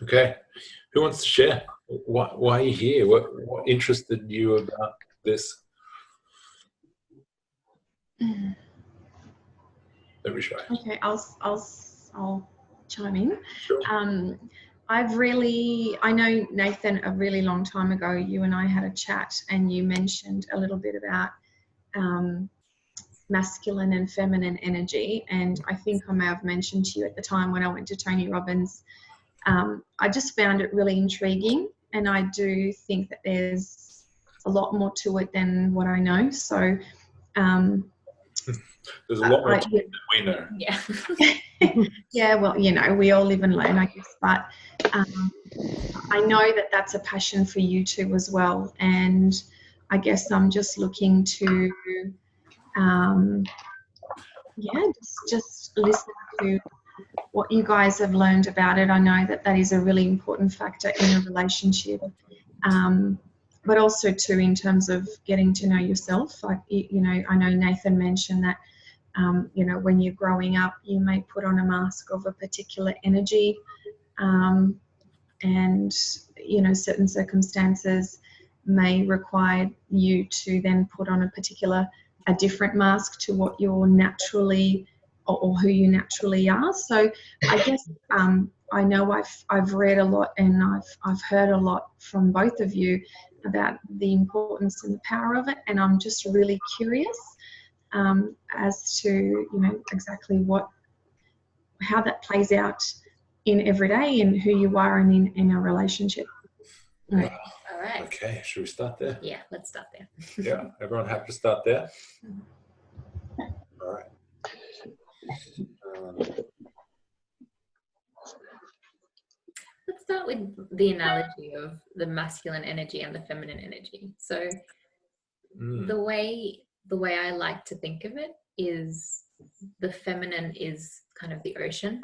Okay. Who wants to share? Why are you here? What interested you about this? Don't be shy. Okay, I'll chime in. Sure. I know Nathan a really long time ago. You and I had a chat, and you mentioned a little bit about masculine and feminine energy. And I think I may have mentioned to you at the time when I went to Tony Robbins. I just found it really intriguing, and I do think that there's a lot more to it than what I know. So. There's a lot more to it than we know. Yeah. Yeah, well, we all live and learn, I guess. But I know that that's a passion for you too as well. And I guess I'm just looking to, just listen to what you guys have learned about it. I know that that is a really important factor in a relationship. But also too in terms of getting to know yourself. Like, I know Nathan mentioned that when you're growing up, you may put on a mask of a particular energy, and certain circumstances may require you to then put on a different mask to what you're naturally or who you naturally are. So I guess I know I've read a lot, and I've heard a lot from both of you about the importance and the power of it, and I'm just really curious as to exactly how that plays out in everyday and who you are and in a relationship. Wow. All right. Okay, should we start there? Yeah, let's start there. Yeah, everyone happy to start there? All right. Let's start with the analogy of the masculine energy and the feminine energy. So the way I like to think of it is the feminine is kind of the ocean.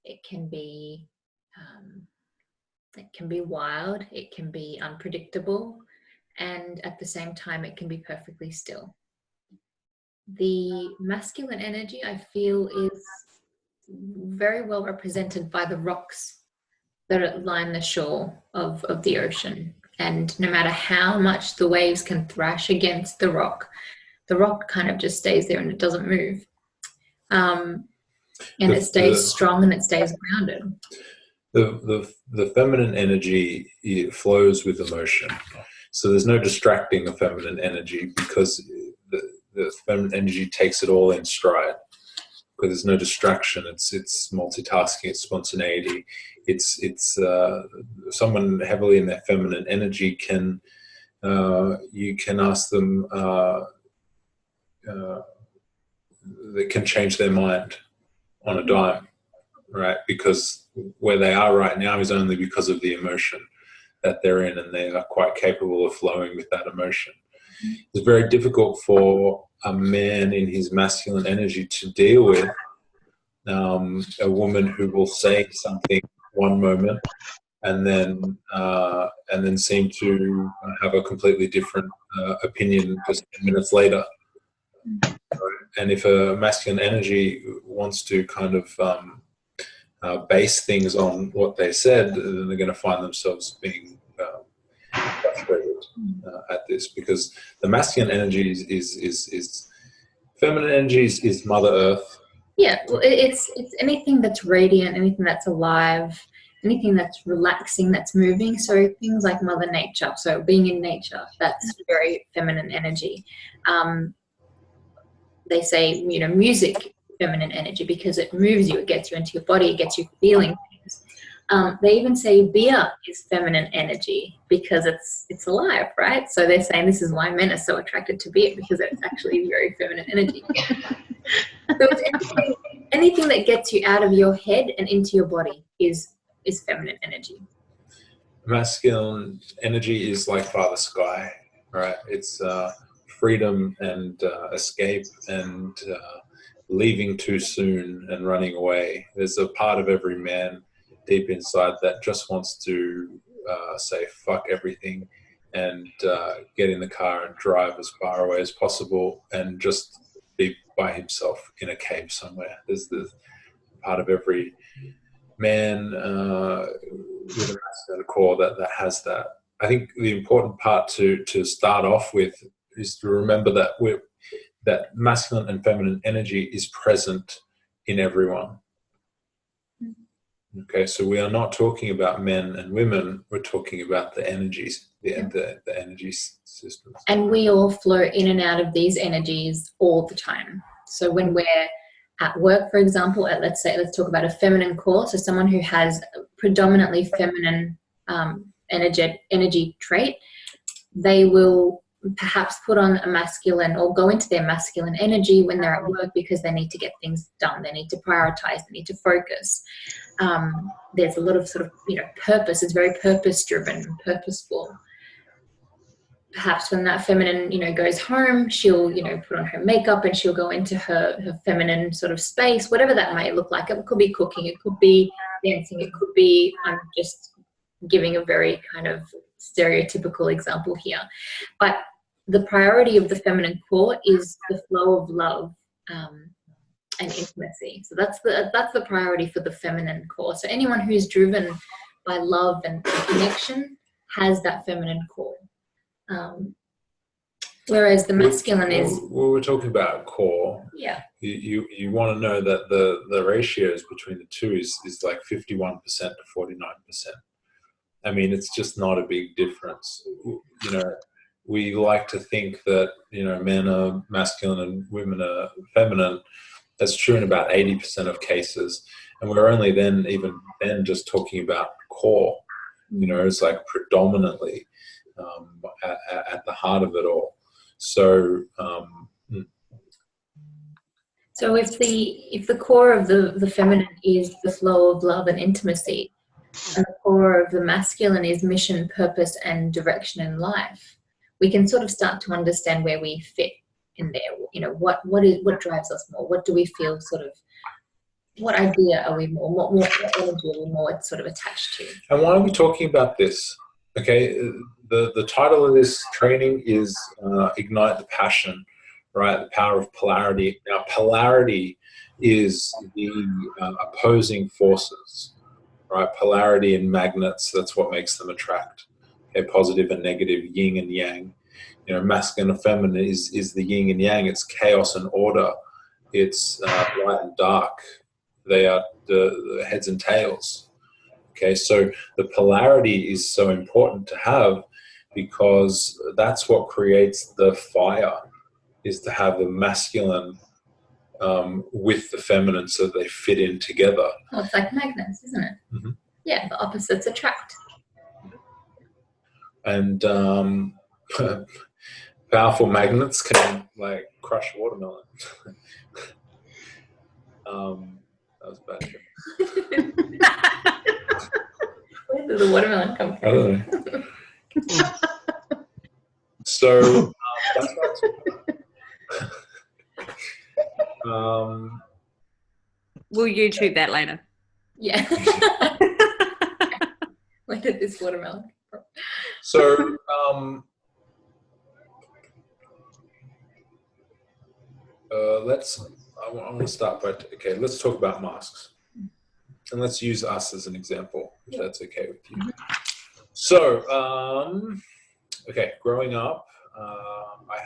It can be wild, it can be unpredictable, and at the same time it can be perfectly still. The masculine energy, I feel, is very well represented by the rocks that line the shore of the ocean. And no matter how much the waves can thrash against the rock kind of just stays there and it doesn't move. And it stays strong and it stays grounded. The feminine energy, it flows with emotion. So there's no distracting the feminine energy, because the feminine energy takes it all in stride. Because there's no distraction. It's multitasking. It's spontaneity. It's someone heavily in their feminine energy can you can ask them they can change their mind on a dime, right? Because where they are right now is only because of the emotion that they're in, and they are quite capable of flowing with that emotion. It's very difficult for a man in his masculine energy to deal with a woman who will say something one moment and then seem to have a completely different opinion just 10 minutes later. And if a masculine energy wants to kind of base things on what they said, then they're going to find themselves being frustrated at this, because the masculine energy is feminine energy is Mother Earth. Yeah, well, it's anything that's radiant, anything that's alive, anything that's relaxing, that's moving. So things like Mother Nature, so being in nature, that's very feminine energy. They say, music, feminine energy, because it moves you, it gets you into your body, it gets you feeling things. They even say beer is feminine energy because it's alive, right? So they're saying this is why men are so attracted to beer, because it's actually very feminine energy. So it's anything that gets you out of your head and into your body is feminine energy. Masculine energy is like Father Sky, right? It's freedom and escape and leaving too soon and running away. There's a part of every man deep inside that just wants to say fuck everything and get in the car and drive as far away as possible and just be by himself in a cave somewhere. There's the part of every man with a masculine core that has that. I think the important part to start off with is to remember that that masculine and feminine energy is present in everyone. Okay, so we are not talking about men and women. We're talking about the energies, the energy systems. And we all flow in and out of these energies all the time. So when we're at work, for example, let's talk about a feminine core. So someone who has predominantly feminine energy trait, they will perhaps put on a masculine or go into their masculine energy when they're at work because they need to get things done. They need to prioritize. They need to focus. There's a lot of sort of, purpose. It's very purpose-driven and purposeful. Perhaps when that feminine, goes home, she'll, put on her makeup and she'll go into her feminine sort of space, whatever that may look like. It could be cooking, it could be dancing, it could be, I'm just giving a very kind of stereotypical example here. But the priority of the feminine core is the flow of love and intimacy. So that's the priority for the feminine core. So anyone who's driven by love and connection has that feminine core. Whereas the masculine is... Well, we're talking about core. Yeah. You want to know that the ratios between the two is like 51% to 49%. I mean, it's just not a big difference. We like to think that, men are masculine and women are feminine. That's true in about 80% of cases. And we're only then just talking about core. It's like predominantly at the heart of it all. So so if the core of the feminine is the flow of love and intimacy, and the core of the masculine is mission, purpose, and direction in life, we can sort of start to understand where we fit in there. What drives us more? What do we feel what idea are we more energy are we more sort of attached to? And why are we talking about this? Okay, the title of this training is Ignite the Passion, right? The power of polarity. Now, polarity is the opposing forces, right? Polarity in magnets, that's what makes them attract. Okay, positive and negative, yin and yang. Masculine and feminine is the yin and yang. It's chaos and order. It's light and dark. They are the heads and tails. Okay, so the polarity is so important to have because that's what creates the fire, is to have the masculine with the feminine so they fit in together. Well, it's like magnets, isn't it? Mm-hmm. Yeah, the opposites attract. And powerful magnets can like crush watermelon. That was a bad joke. Where did the watermelon come from? I don't know. So that's we'll YouTube that later. Yeah. Where did this watermelon come from? So I want to start by, let's talk about masks. And let's use us as an example, if that's okay with you. So, growing up, I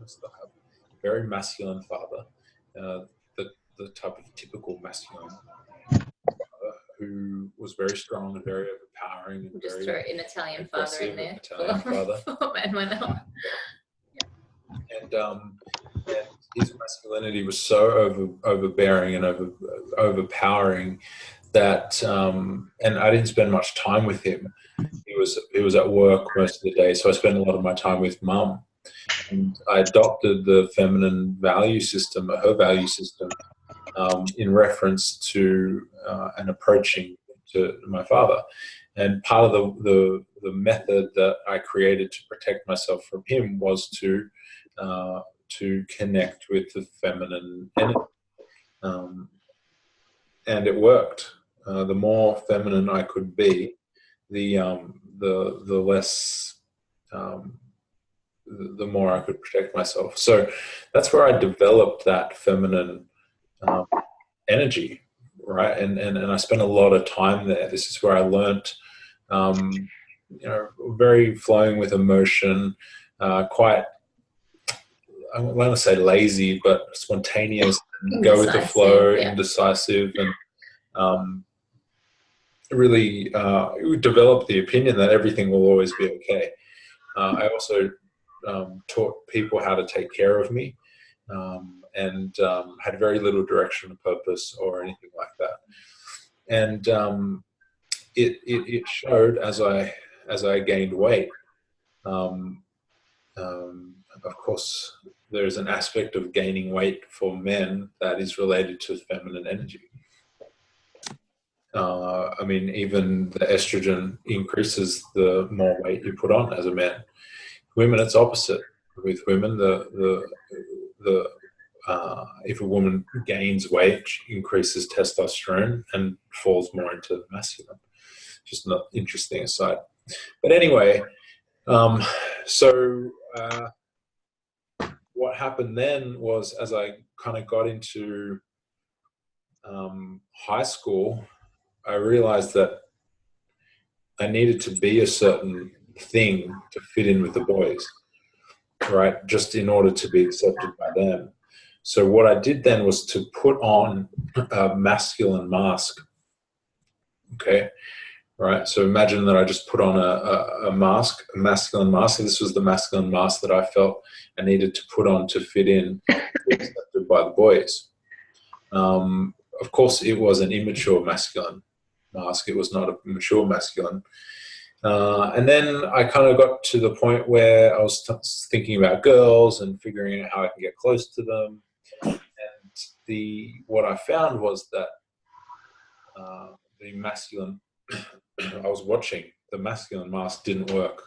still have a very masculine father, the type of typical masculine father who was very strong and very overpowering. And Just very throw an Italian father in there. Italian father. And his masculinity was so overbearing and overpowering that, and I didn't spend much time with him. He was at work most of the day, so I spent a lot of my time with Mum. And I adopted the feminine value system, her value system, in reference to and approaching to my father. And part of the method that I created to protect myself from him was to connect with the feminine energy, and it worked. The more feminine I could be, the less, the more I could protect myself. So that's where I developed that feminine energy, right? And I spent a lot of time there. This is where I learnt, very flowing with emotion, quite, I don't want to say lazy, but spontaneous, and go with the flow, indecisive, and really develop the opinion that everything will always be okay. I also taught people how to take care of me, and had very little direction or purpose or anything like that. And it showed as I gained weight. Of course, there's an aspect of gaining weight for men that is related to feminine energy. I mean, even the estrogen increases the more weight you put on as a man. Women, it's opposite. With women, if a woman gains weight, she increases testosterone and falls more into the masculine. Just an interesting aside. But anyway, so what happened then was, as I kind of got into high school, I realized that I needed to be a certain thing to fit in with the boys, right? Just in order to be accepted by them. So what I did then was to put on a masculine mask. Okay, right? So imagine that I just put on a mask, a masculine mask. This was the masculine mask that I felt I needed to put on to fit in, to be accepted by the boys. Of course, it was an immature masculine mask. It was not a mature masculine. And then I kind of got to the point where I was thinking about girls and figuring out how I can get close to them. And what I found was that the masculine, I was watching, the masculine mask didn't work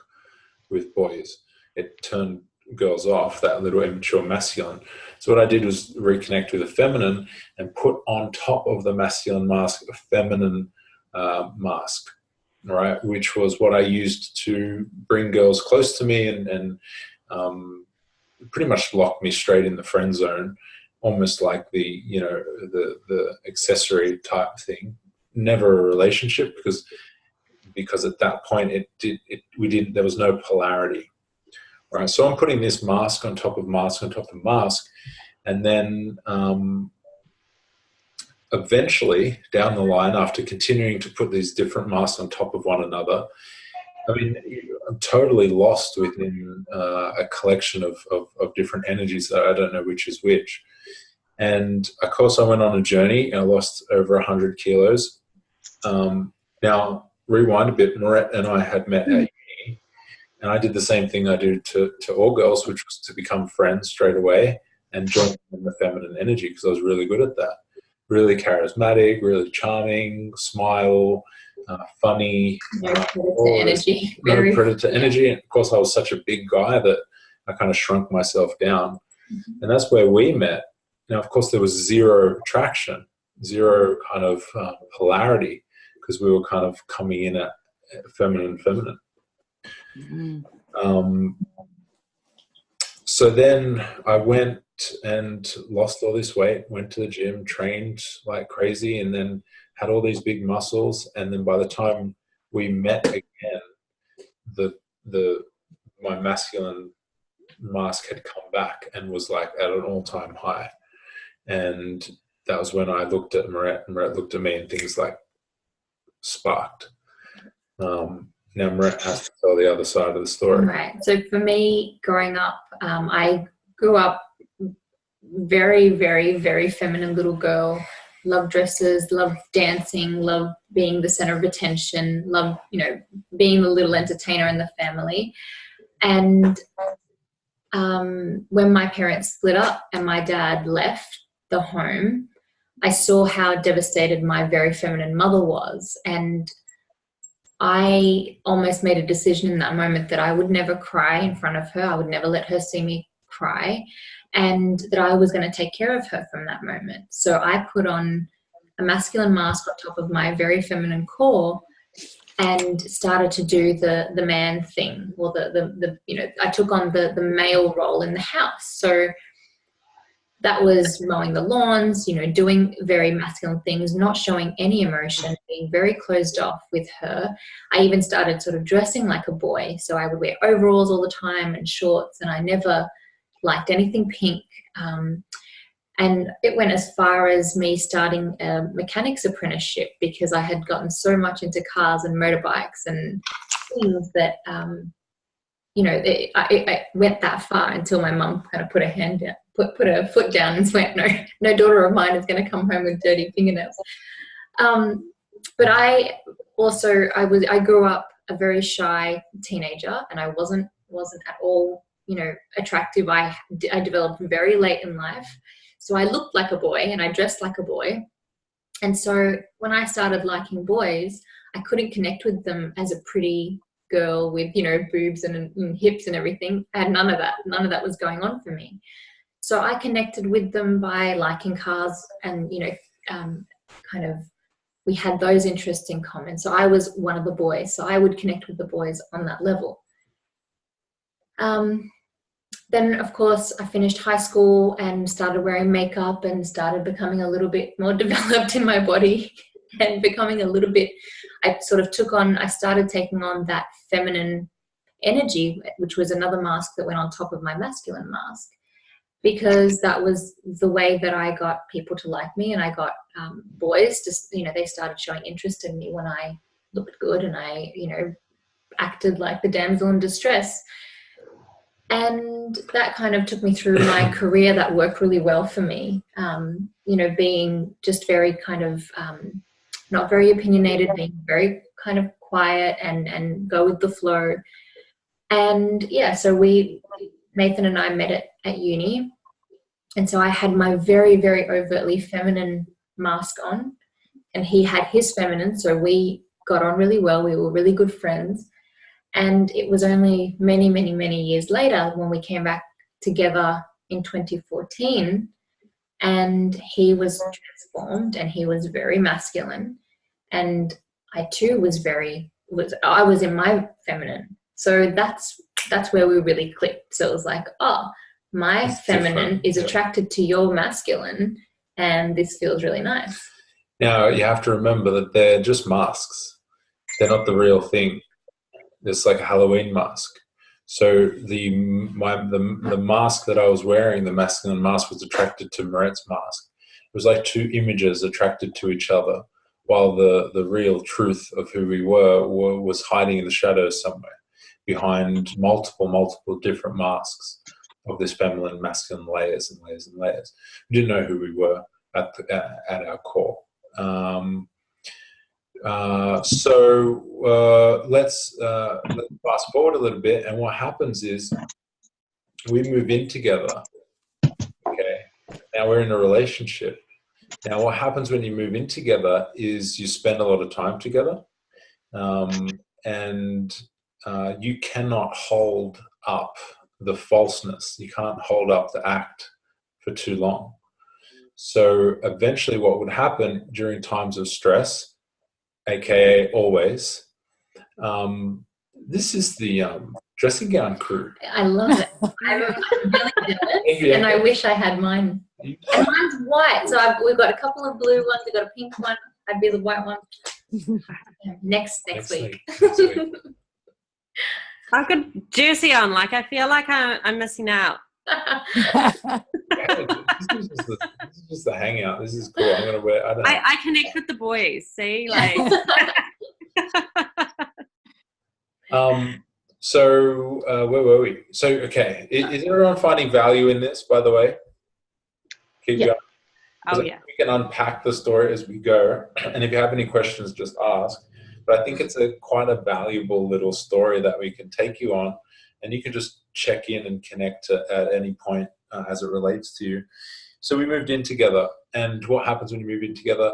with boys. It turned girls off, that little immature masculine. So what I did was reconnect with the feminine and put on top of the masculine mask a feminine mask, right? Which was what I used to bring girls close to me and pretty much lock me straight in the friend zone, almost like the accessory type thing. Never a relationship, because at that point there was no polarity, right? So I'm putting this mask on top of mask on top of mask, and then eventually down the line, after continuing to put these different masks on top of one another, I mean, I'm totally lost within a collection of different energies that I don't know which is which. And of course, I went on a journey and I lost over 100 kilos. Now, rewind a bit, Moret and I had met at uni, and I did the same thing I do to all girls, which was to become friends straight away and join in the feminine energy, because I was really good at that. Really charismatic, really charming, smile, funny. Very predator energy. And of course, I was such a big guy that I kind of shrunk myself down. Mm-hmm. And that's where we met. Now, of course, there was zero attraction, zero kind of polarity, because we were kind of coming in at feminine. Mm-hmm. So then I went and lost all this weight, went to the gym, trained like crazy, and then had all these big muscles. And then by the time we met again, my masculine mask had come back and was like at an all-time high. And that was when I looked at Moret, and Moret looked at me, and things like sparked. Now Moret has to tell the other side of the story. Right. So for me, growing up, I grew up very, very, very feminine little girl. Loved dresses, loved dancing, loved being the center of attention, loved, being the little entertainer in the family. And when my parents split up and my dad left the home, I saw how devastated my very feminine mother was. And I almost made a decision in that moment that I would never cry in front of her. I would never let her see me cry, and that I was going to take care of her from that moment. So I put on a masculine mask on top of my very feminine core and started to do the man thing, or I took on the male role in the house. So that was mowing the lawns, you know, doing very masculine things, not showing any emotion, being very closed off with her. I even started sort of dressing like a boy. So I would wear overalls all the time and shorts, and I never liked anything pink. And it went as far as me starting a mechanics apprenticeship because I had gotten so much into cars and motorbikes and things that, you know, I went that far until my mum kind of put her foot down and went, no daughter of mine is going to come home with dirty fingernails. But I grew up a very shy teenager, and I wasn't at all, you know, attractive. I developed very late in life. So I looked like a boy and I dressed like a boy. And so when I started liking boys, I couldn't connect with them as a pretty girl with, you know, boobs and hips and everything. I had none of that. None of that was going on for me. So I connected with them by liking cars and, you know, kind of, we had those interests in common. So I was one of the boys. So I would connect with the boys on that level. Then, of course, I finished high school and started wearing makeup and started becoming a little bit more developed in my body and becoming a little bit, I started taking on that feminine energy, which was another mask that went on top of my masculine mask, because that was the way that I got people to like me, and I got boys just, you know, they started showing interest in me when I looked good and I, you know, acted like the damsel in distress. And that kind of took me through my career. That worked really well for me, you know, being just very kind of not very opinionated, being very kind of quiet and go with the flow. And yeah, so Nathan and I met at uni. And so I had my very, very overtly feminine mask on, and he had his feminine. So we got on really well. We were really good friends. And it was only many, many, many years later when we came back together in 2014, and he was transformed and he was very masculine. And I too I was in my feminine. So that's where we really clicked. So it was like, oh, my It's feminine different. is attracted to your masculine, and this feels really nice. Now, you have to remember that they're just masks. They're not the real thing. It's like a Halloween mask. So the mask that I was wearing, the masculine mask, was attracted to Maret's mask. It was like two images attracted to each other, while the real truth of who we were was hiding in the shadows somewhere behind multiple different masks of this feminine, masculine layers and layers and layers. We didn't know who we were at our core. Let's fast forward a little bit, and what happens is we move in together. Okay, now we're in a relationship. Now what happens when you move in together is you spend a lot of time together, and you cannot hold up the falseness. You can't hold up the act for too long. So eventually what would happen during times of stress, aka always, this is the dressing gown crew. I love it. I'm really jealous, and I wish I had mine. And mine's white, so we've got a couple of blue ones. We've got a pink one. I'd be the white one. Next week. I've got jersey on. Like, I feel like I'm missing out. This is just a hangout. This is cool. I'm gonna wear. I connect with the boys. See, like. So where were we? So okay, is everyone finding value in this? By the way, keep going. Oh yeah. We can unpack the story as we go, and if you have any questions, just ask. But I think it's quite a valuable little story that we can take you on, and you can just check in and connect at any point as it relates to you. So we moved in together, and what happens when you move in together?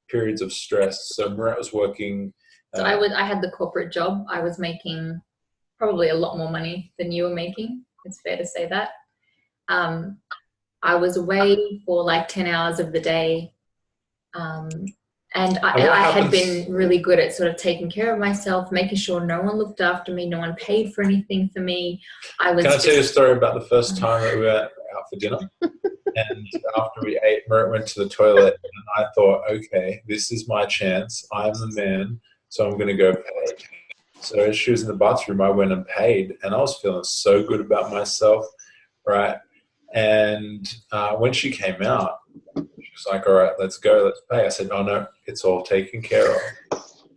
Periods of stress. So Maret was working. So I had the corporate job. I was making probably a lot more money than you were making. It's fair to say that. I was away for like 10 hours of the day. And I had been really good at sort of taking care of myself, making sure no one looked after me, no one paid for anything for me. Can I tell you a story about the first time that we were out for dinner. And after we ate, Merritt went to the toilet, and I thought, okay, this is my chance. I'm the man, so I'm going to go pay. So as she was in the bathroom, I went and paid, and I was feeling so good about myself, right? And when she came out, she was like, all right, let's go, let's pay. I said, oh, no, it's all taken care of.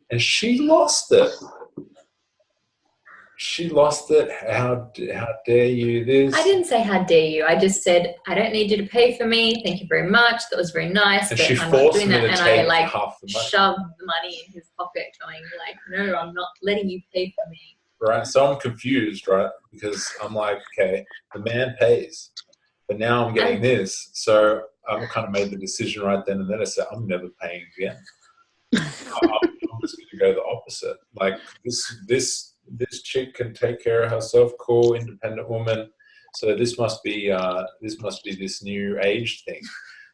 And she lost it. She lost it. How dare you this? I didn't say how dare you. I just said, I don't need you to pay for me. Thank you very much. That was very nice. And but she I'm forced not doing me that. to And take I like half the money. shoved the money in his pocket, going like, no, I'm not letting you pay for me. Right. So I'm confused, right? Because I'm like, okay, the man pays, but now I'm getting this. So I kind of made the decision right then and then. I said, I'm never paying again. I'm just going to go the opposite. Like this chick can take care of herself, cool, independent woman. So this must be this new age thing.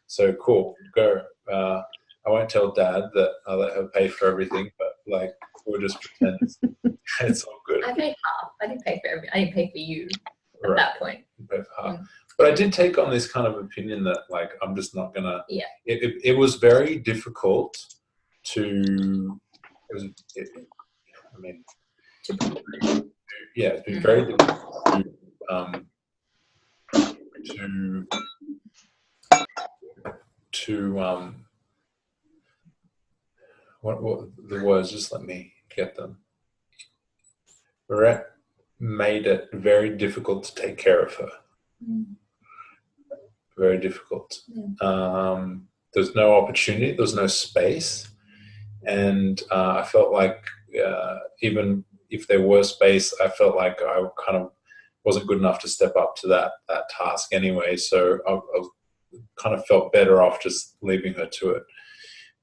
So cool, go. I won't tell Dad that I let her pay for everything, but like we'll just pretend it's all good. I paid half. I didn't pay for everything. I didn't pay for you at that point. Pay for half. But I did take on this kind of opinion that like I'm just not gonna. Yeah. It was very difficult to. I mean. Yeah, it's been very difficult to what the words, just let me get them. Barrett made it very difficult to take care of her. Very difficult. There's no opportunity, there's no space, and I felt like even if there were space, I felt like I kind of wasn't good enough to step up to that task anyway. So I kind of felt better off just leaving her to it,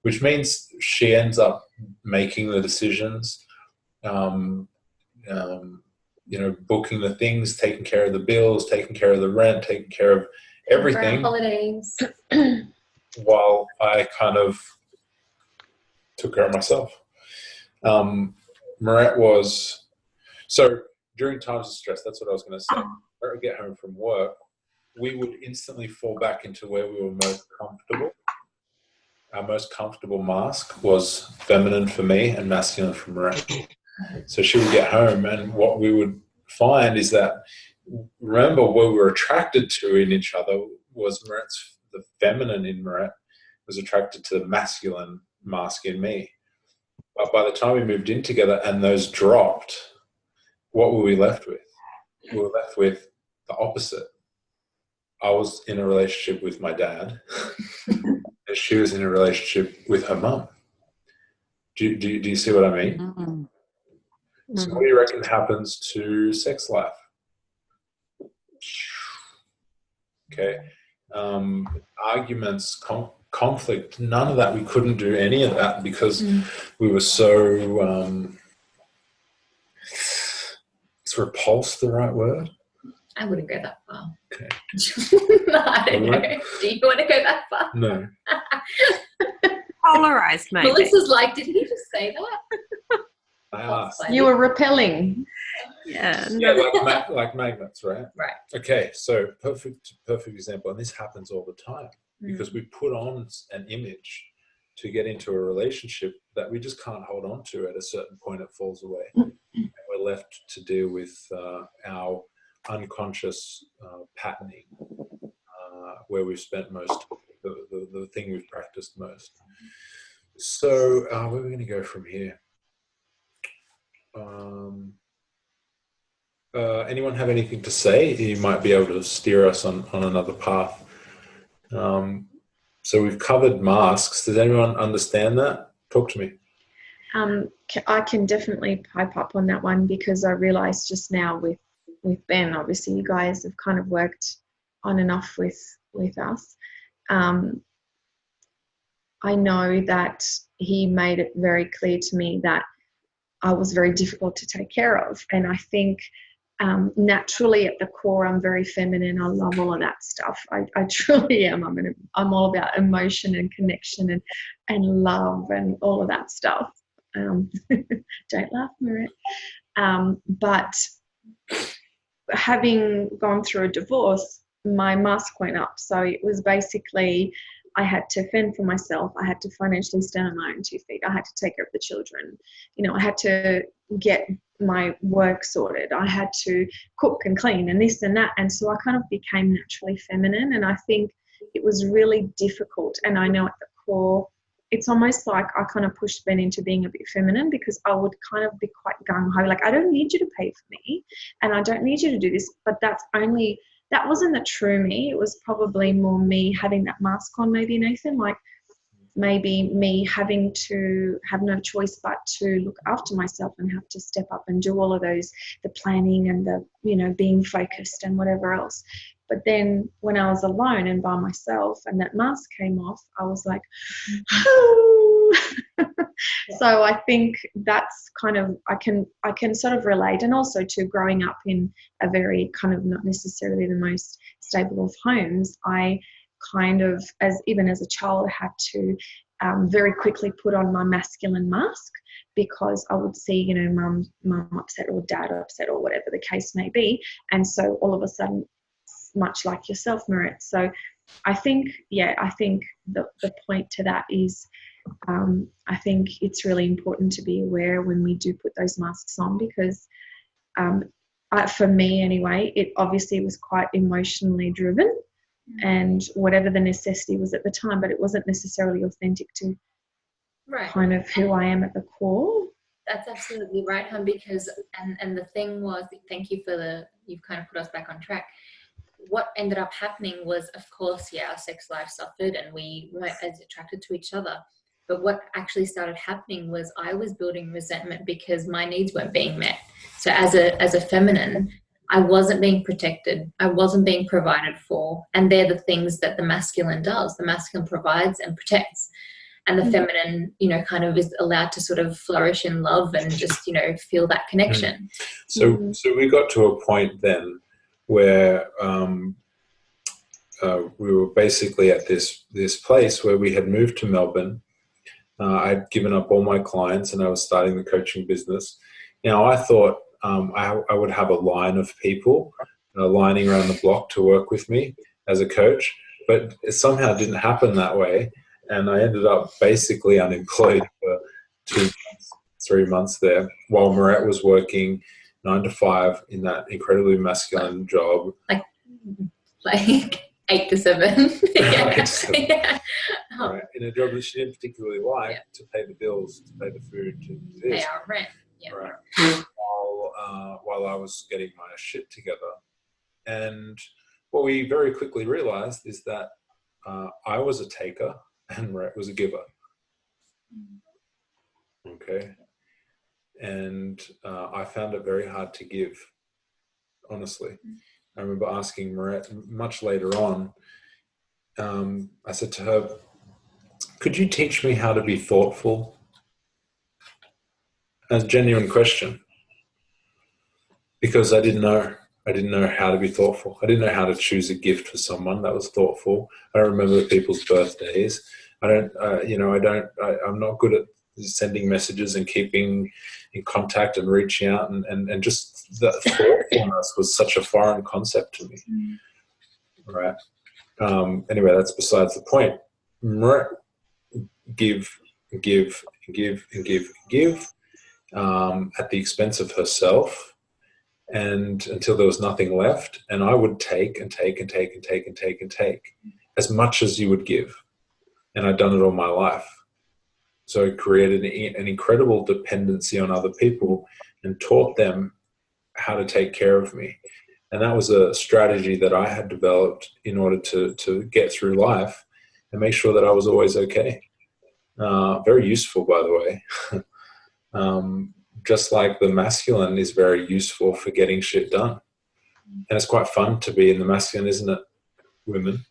which means she ends up making the decisions, booking the things, taking care of the bills, taking care of the rent, taking care of everything. Holidays. While I kind of took care of myself. Marette was, so during times of stress, that's what I was going to say. When I would get home from work, we would instantly fall back into where we were most comfortable. Our most comfortable mask was feminine for me and masculine for Marette. So she would get home, and what we would find is that, remember, what we were attracted to in each other was the feminine in Marette was attracted to the masculine mask in me. But by the time we moved in together and those dropped, what were we left with? We were left with the opposite. I was in a relationship with my dad, and she was in a relationship with her mum. Do you see what I mean? Mm-hmm. So what do you reckon happens to sex life? Okay. Arguments, conflict, none of that. We couldn't do any of that because we were so is repulsed the right word? I wouldn't go that far. Okay. I don't know. Do you want to go that far? No. Polarized, maybe. Melissa's like, did he just say that? I asked. You were repelling. Yeah. Yeah, like magnets, right? Right. Okay, so perfect example, and this happens all the time because we put on an image to get into a relationship that we just can't hold on to. At a certain point, it falls away, and we're left to deal with our unconscious patterning, where we've spent most the thing we've practiced most. So where are we going to go from here? Anyone have anything to say? You might be able to steer us on another path. So we've covered masks. Does anyone understand that? Talk to me. I can definitely pipe up on that one because I realised just now with Ben, obviously you guys have kind of worked on and off with us. I know that he made it very clear to me that I was very difficult to take care of, and I think naturally at the core I'm very feminine. I love all of that stuff. I truly am. I'm all about emotion and connection and love and all of that stuff. Don't laugh, Marit. But having gone through a divorce, my mask went up. So it was basically, I had to fend for myself. I had to financially stand on my own 2 feet. I had to take care of the children. You know, I had to get my work sorted. I had to cook and clean and this and that. And so I kind of became naturally feminine. And I think it was really difficult. And I know at the core, it's almost like I kind of pushed Ben into being a bit feminine, because I would kind of be quite gung-ho, like, I don't need you to pay for me and I don't need you to do this. But that wasn't the true me. It was probably more me having that mask on, maybe, Nathan, like maybe me having to have no choice but to look after myself and have to step up and do all of those, the planning and the, you know, being focused and whatever else. But then when I was alone and by myself and that mask came off, I was like, oh. So I think that's kind of, I can sort of relate. And also to growing up in a very kind of not necessarily the most stable of homes, I kind of, even as a child, had to very quickly put on my masculine mask, because I would see, you know, mum upset or dad upset or whatever the case may be. And so all of a sudden, much like yourself, Marit. So I think the point to that is, I think it's really important to be aware when we do put those masks on, because for me anyway, it obviously was quite emotionally driven, and whatever the necessity was at the time, but it wasn't necessarily authentic to kind of who I am at the core. That's absolutely right, hon, because and the thing was, thank you for you've kind of put us back on track. What ended up happening was, of course, our sex life suffered and we weren't as attracted to each other. But what actually started happening was I was building resentment because my needs weren't being met. So as a feminine, I wasn't being protected. I wasn't being provided for. And they're the things that the masculine does. The masculine provides and protects. And the feminine, you know, kind of is allowed to sort of flourish in love and just, you know, feel that connection. So we got to a point then where we were basically at this place where we had moved to Melbourne. I'd given up all my clients and I was starting the coaching business. Now I thought I would have a line of people lining around the block to work with me as a coach, but it somehow didn't happen that way. And I ended up basically unemployed for 2 months, 3 months there, while Marit was working 9 to 5 in that incredibly masculine job. Like 8 to 7. Yeah. Yeah. Right. In a job that she didn't particularly like, to pay the bills, to pay the food, to do this. Pay our rent. Yeah. Right. While I was getting my shit together. And what we very quickly realized is that I was a taker and Marit was a giver. Okay. And I found it very hard to give, honestly. I remember asking Marit much later on, I said to her, could you teach me how to be thoughtful? A genuine question. Because I didn't know how to be thoughtful. I didn't know how to choose a gift for someone that was thoughtful. I don't remember people's birthdays. I'm not good at sending messages and keeping in contact and reaching out, and just the thoughtfulness was such a foreign concept to me. Right. Anyway, that's besides the point. Give at the expense of herself, and until there was nothing left, and I would take and take and take and take and take and take as much as you would give. And I'd done it all my life. So it created an incredible dependency on other people and taught them how to take care of me. And that was a strategy that I had developed in order to get through life and make sure that I was always okay. Very useful, by the way. Just like the masculine is very useful for getting shit done. And it's quite fun to be in the masculine, isn't it, women?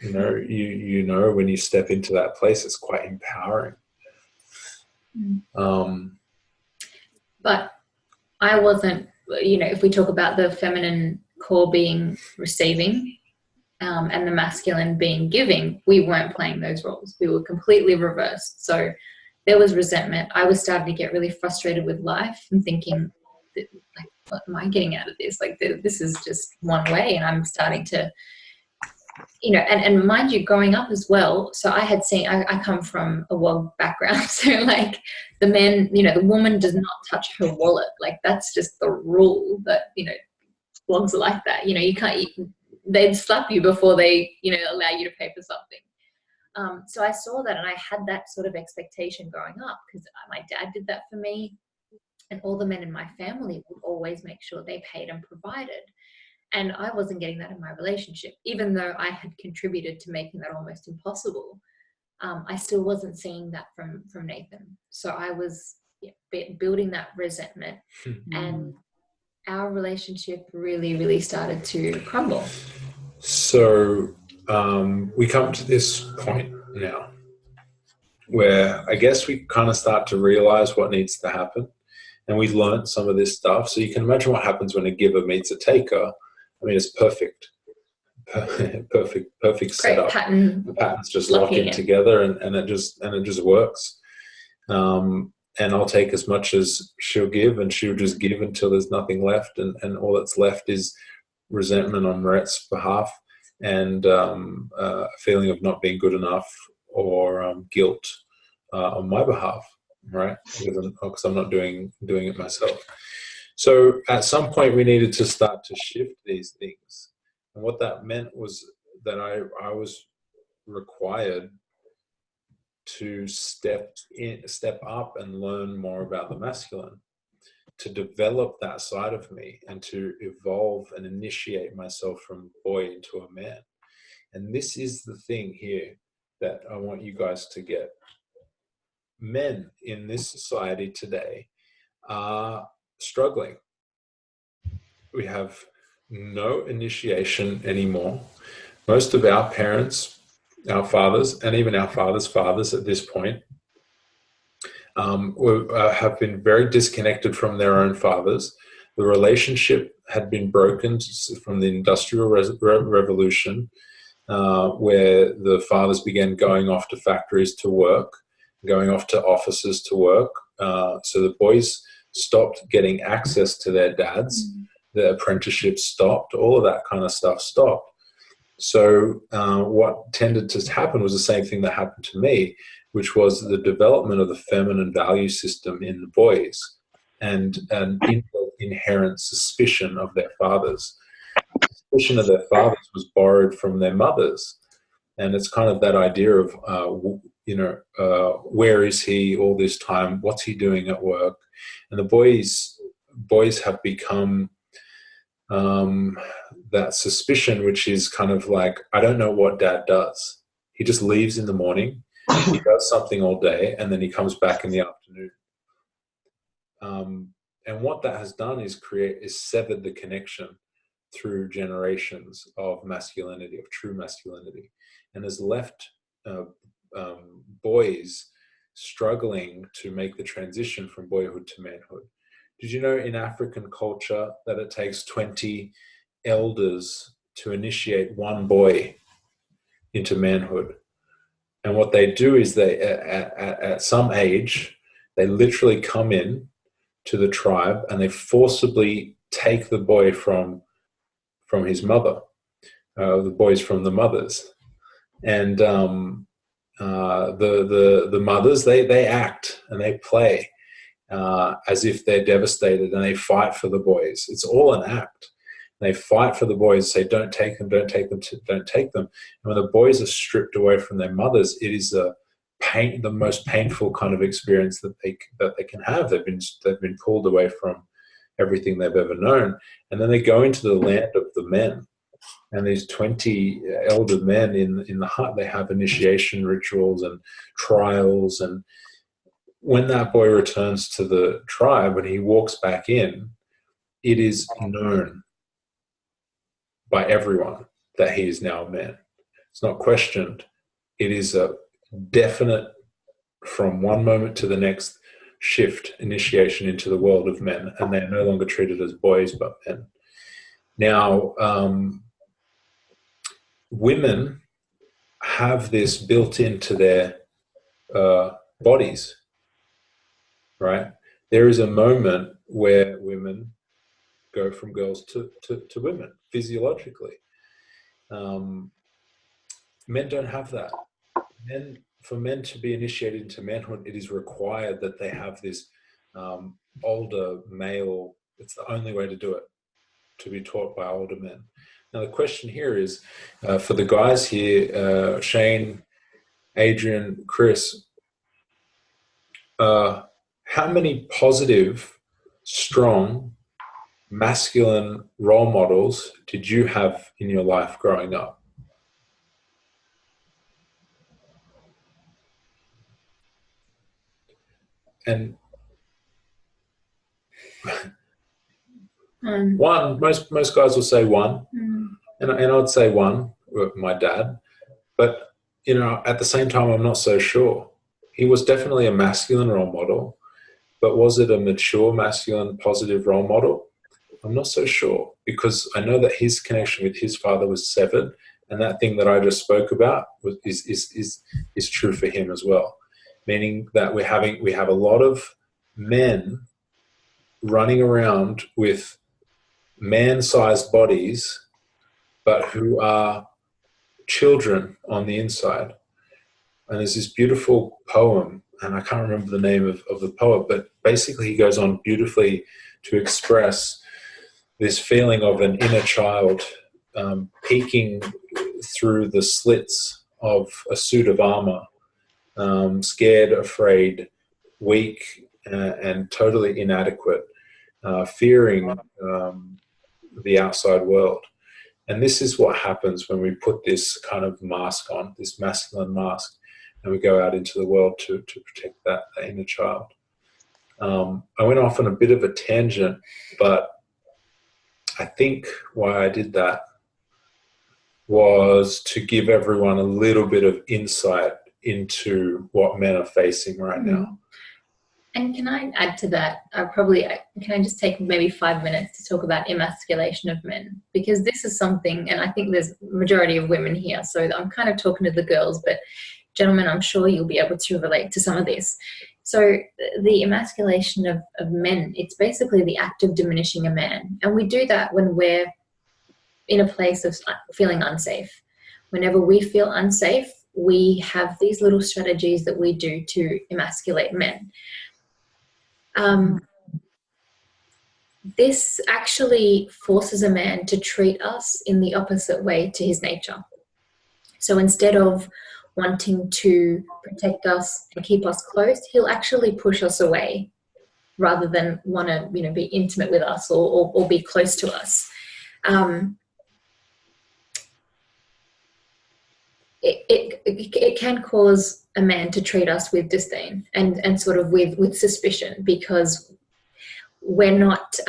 You know, when you step into that place, it's quite empowering. But I wasn't, if we talk about the feminine core being receiving and the masculine being giving, we weren't playing those roles. We were completely reversed. So there was resentment. I was starting to get really frustrated with life and thinking, what am I getting out of this? Like, this is just one way, and I'm starting to, you know, and mind you, growing up as well, so I had seen, I come from a WOG background, so like the men, you know, the woman does not touch her wallet. Like, that's just the rule that, you know, WOGs are like that. You know, you can't, they'd slap you before they, you know, allow you to pay for something. So I saw that, and I had that sort of expectation growing up, because my dad did that for me, and all the men in my family would always make sure they paid and provided. And I wasn't getting that in my relationship, even though I had contributed to making that almost impossible. I still wasn't seeing that from Nathan. So I was building that resentment, and our relationship really, really started to crumble. So we come to this point now where I guess we kind of start to realize what needs to happen, and we've learned some of this stuff. So you can imagine what happens when a giver meets a taker. I mean, it's perfect setup. Pattern. The patterns just lock in together, and it just works. And I'll take as much as she'll give, and she'll just give until there's nothing left, and all that's left is resentment on Rhett's behalf, and a feeling of not being good enough, or guilt on my behalf, right? Because I'm not doing it myself. So at some point we needed to start to shift these things. And what that meant was that I was required to step up and learn more about the masculine, to develop that side of me, and to evolve and initiate myself from boy into a man. And this is the thing here that I want you guys to get. Men in this society today are struggling. We have no initiation anymore. Most of our parents, our fathers, and even our fathers' fathers at this point have been very disconnected from their own fathers. The relationship had been broken from the Industrial Revolution, where the fathers began going off to factories to work, going off to offices to work. So the boys stopped getting access to their dads. The apprenticeship stopped. All of that kind of stuff stopped. So what tended to happen was the same thing that happened to me, which was the development of the feminine value system in the boys, and an inherent suspicion of their fathers. Suspicion of their fathers was borrowed from their mothers. And it's kind of that idea of, where is he all this time? What's he doing at work? And the boys have become that suspicion, which is kind of like, I don't know what dad does. He just leaves in the morning, he does something all day, and then he comes back in the afternoon. And what that has done is severed the connection through generations of masculinity, of true masculinity, and has left boys struggling to make the transition from boyhood to manhood. Did you know in African culture that it takes 20 elders to initiate one boy into manhood? And what they do is they, at some age, they literally come in to the tribe and they forcibly take the boy from his mother, the boys from the mothers. And the mothers, they act and they play as if they're devastated, and they fight for the boys. It's all an act. They fight for the boys, say, don't take them, don't take them, don't take them. And when the boys are stripped away from their mothers, it is the most painful kind of experience that they can have. They've been pulled away from everything they've ever known, and then they go into the land of the men. And these 20 elder men in the hut, they have initiation rituals and trials. And when that boy returns to the tribe, when he walks back in, it is known by everyone that he is now a man. It's not questioned. It is a definite, from one moment to the next, shift, initiation into the world of men, and they are no longer treated as boys but men. Now, women have this built into their bodies, right? There is a moment where women go from girls to women physiologically. Men don't have that. For men to be initiated into manhood, it is required that they have this older male. It's the only way to do it, to be taught by older men. Now the question here is, for the guys here, Shane, Adrian, Chris, how many positive, strong, masculine role models did you have in your life growing up? And one, most guys will say one, and I'd say one, my dad. But at the same time, I'm not so sure. He was definitely a masculine role model, but was it a mature, masculine, positive role model? I'm not so sure, because I know that his connection with his father was severed, and that thing that I just spoke about is true for him as well. Meaning that we have a lot of men running around with man-sized bodies, but who are children on the inside. And there's this beautiful poem, and I can't remember the name of the poet, but basically he goes on beautifully to express this feeling of an inner child peeking through the slits of a suit of armor, scared, afraid, weak, and totally inadequate, fearing the outside world. And this is what happens when we put this kind of mask on, this masculine mask, and we go out into the world to protect that inner child. I went off on a bit of a tangent, but I think why I did that was to give everyone a little bit of insight into what men are facing right now. And can I add to that? Can I just take maybe 5 minutes to talk about emasculation of men? Because this is something, and I think there's a majority of women here, so I'm kind of talking to the girls, but gentlemen, I'm sure you'll be able to relate to some of this. So the emasculation of men, it's basically the act of diminishing a man. And we do that when we're in a place of feeling unsafe. Whenever we feel unsafe, we have these little strategies that we do to emasculate men. This actually forces a man to treat us in the opposite way to his nature. So instead of wanting to protect us and keep us close, he'll actually push us away rather than want to, be intimate with us or be close to us. It can cause a man to treat us with disdain and sort of with suspicion, because we're not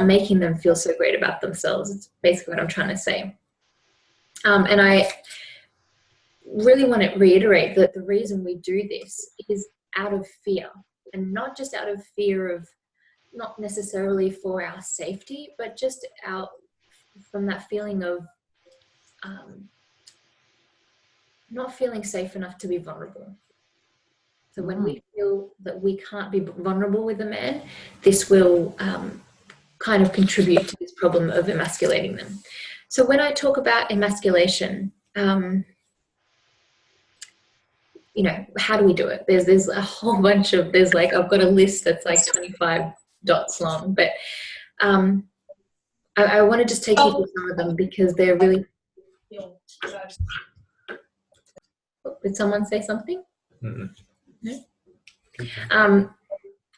making them feel so great about themselves. It's basically what I'm trying to say. And I really want to reiterate that the reason we do this is out of fear, and not just out of fear of, not necessarily for our safety, but just out from that feeling of not feeling safe enough to be vulnerable. So when we feel that we can't be vulnerable with a man, this will kind of contribute to this problem of emasculating them. So when I talk about emasculation, how do we do it? There's a whole bunch of, I've got a list that's like 25 dots long, but I want to just take you through some of them because they're really... Did someone say something? Mm-hmm. No?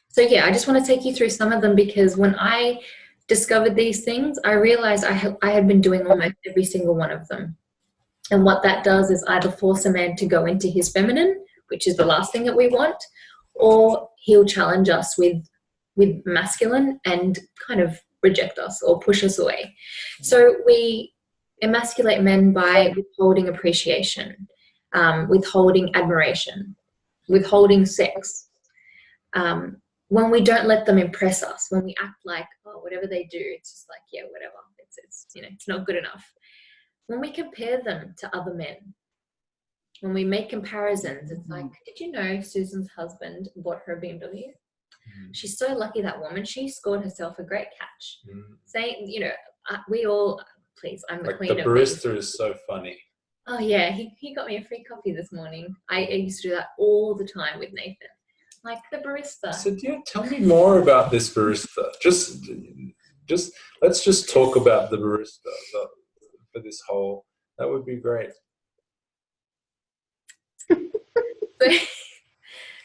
So yeah, I just want to take you through some of them, because when I discovered these things, I realized I had been doing almost every single one of them. And what that does is either force a man to go into his feminine, which is the last thing that we want, or he'll challenge us with masculine and kind of reject us or push us away. So we emasculate men by withholding appreciation, withholding admiration, withholding sex. When we don't let them impress us, when we act like, oh, whatever they do, it's just like, yeah, whatever. It's not good enough. When we compare them to other men, when we make comparisons, it's like, did you know Susan's husband bought her a BMW? She's so lucky, that woman. She scored herself a great catch. Mm. Saying, we all, please, I'm the Like queen the of barista these. is so funny. Oh yeah, he got me a free coffee this morning. I used to do that all the time with Nathan. Like the barista. So tell me more about this barista. Just let's just talk about the barista for this whole. That would be great.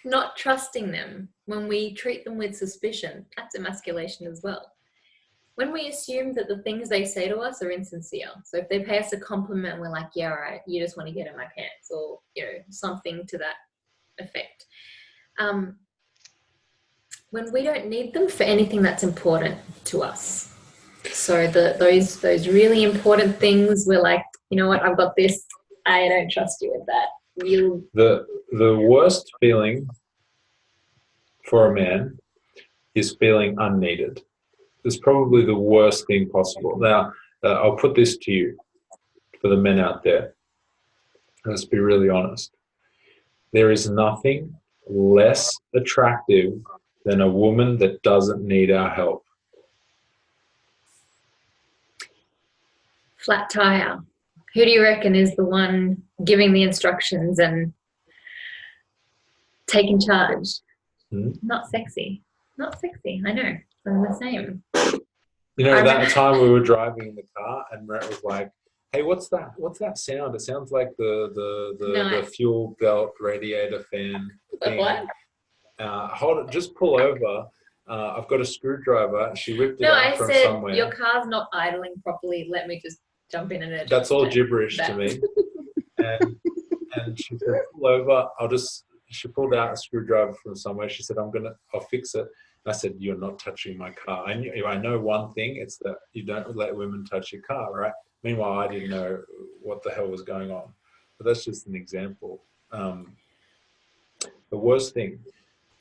Not trusting them when we treat them with suspicion, that's emasculation as well. When we assume that the things they say to us are insincere. So if they pay us a compliment, we're like, yeah, all right, you just want to get in my pants, or something to that effect. When we don't need them for anything that's important to us. So those really important things, we're like, you know what, I've got this, I don't trust you with that. The worst feeling for a man is feeling unneeded. It's probably the worst thing possible. Now, I'll put this to you, for the men out there. Let's be really honest. There is nothing less attractive than a woman that doesn't need our help. Flat tire. Who do you reckon is the one giving the instructions and taking charge? Not sexy. Not sexy. I know. I'm the same. That time we were driving in the car and Brett was like, hey, what's that? What's that sound? It sounds like the fuel belt radiator fan thing. What? Hold it. Just pull over. I've got a screwdriver. She ripped it out from said, somewhere. Your car's not idling properly. Let me just jump in and that's all gibberish to me. And she said, pull over. She pulled out a screwdriver from somewhere. She said, I'll fix it. I said, you're not touching my car. I know one thing. It's that you don't let women touch your car, right? Meanwhile, I didn't know what the hell was going on. But that's just an example. The worst thing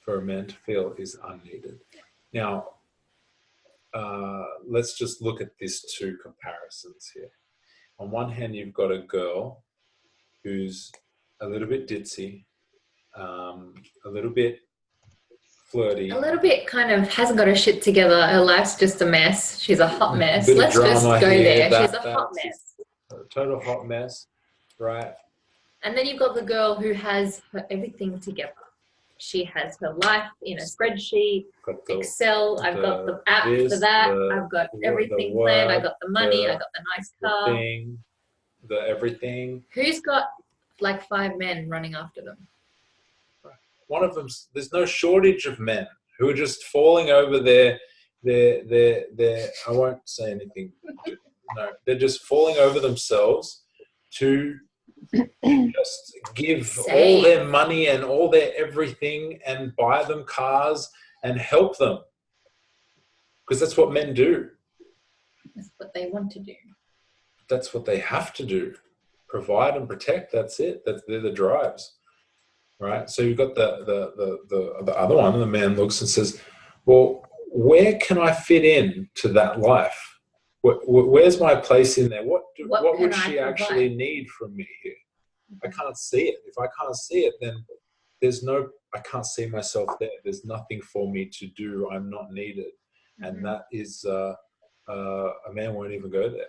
for a man to feel is unneeded. Now, let's just look at these two comparisons here. On one hand, you've got a girl who's a little bit ditzy, a little bit flirty. A little bit kind of hasn't got her shit together. Her life's just a mess. She's a hot mess. Let's just go there. She's a hot mess. A total hot mess, right? And then you've got the girl who has everything together. She has her life in a spreadsheet, Excel. I've got the app for that. I've got everything planned. I got the money. I got the nice car. The everything. Who's got like 5 men running after them? One of them. There's no shortage of men who are just falling over their. I won't say anything. No, they're just falling over themselves to just give all their money and all their everything and buy them cars and help them, because that's what men do. That's what they want to do. That's what they have to do. Provide and protect. That's it. They're the drives, right? So you've got the other one. The man looks and says, "Well, where can I fit in to that life? Where's my place in there? What would she actually need from me here? I can't see it. If I can't see it, then I can't see myself there. There's nothing for me to do. I'm not needed." Mm-hmm. And that is, a man won't even go there.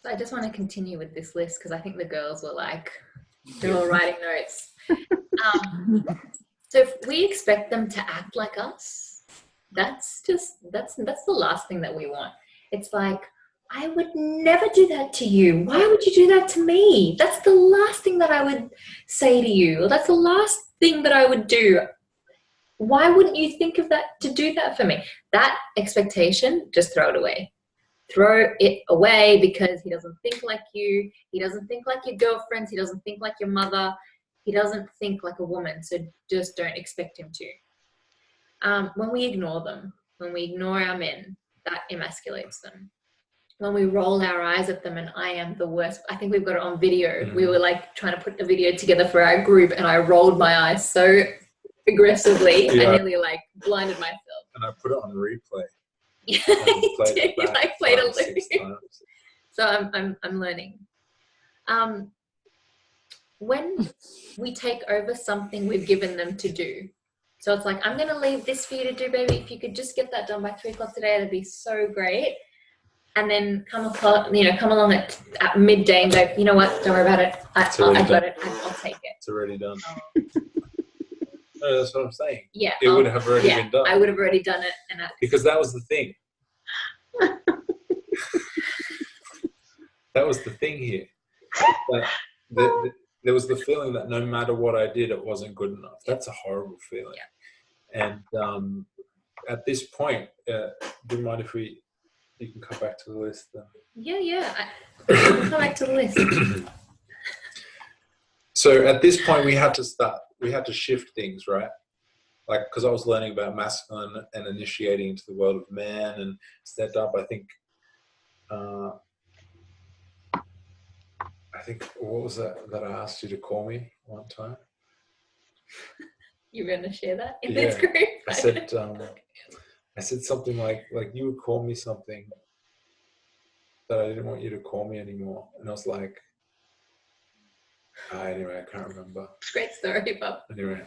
I just want to continue with this list because I think the girls were like, they're all writing notes. So if we expect them to act like us, that's the last thing that we want. It's like, I would never do that to you. Why would you do that to me? That's the last thing that I would say to you. Or that's the last thing that I would do. Why wouldn't you think of that to do that for me? That expectation, just throw it away. Throw it away, because he doesn't think like you. He doesn't think like your girlfriends. He doesn't think like your mother. He doesn't think like a woman. So just don't expect him to. When we ignore them, when we ignore our men, that emasculates them. When we roll our eyes at them and I am the worst. I think we've got it on video. Mm-hmm. We were like trying to put the video together for our group and I rolled my eyes so aggressively. I nearly like blinded myself. And I put it on replay. You like played a loop. So I'm learning. When we take over something we've given them to do, So it's like, I'm going to leave this for you to do, baby. If you could just get that done by 3 o'clock today, that'd be so great. And then come along at midday and go, you know what, don't worry about it. I've got it. I'll take it. It's already done. No, that's what I'm saying. Yeah. It would have already been done. I would have already done it. Because that was the thing. That was the thing here. There was the feeling that no matter what I did, it wasn't good enough. That's a horrible feeling. Yeah. And at this point, do you mind if you can come back to the list then? Yeah. I'll come back to the list. So at this point, we had to shift things, right? Like, because I was learning about masculine and initiating into the world of man and stepped up. I think, what was that I asked you to call me one time? You're going to share that in this group? I said something like you would call me something that I didn't want you to call me anymore. And I was like, anyway, I can't remember. Great story, Bob. Anyway.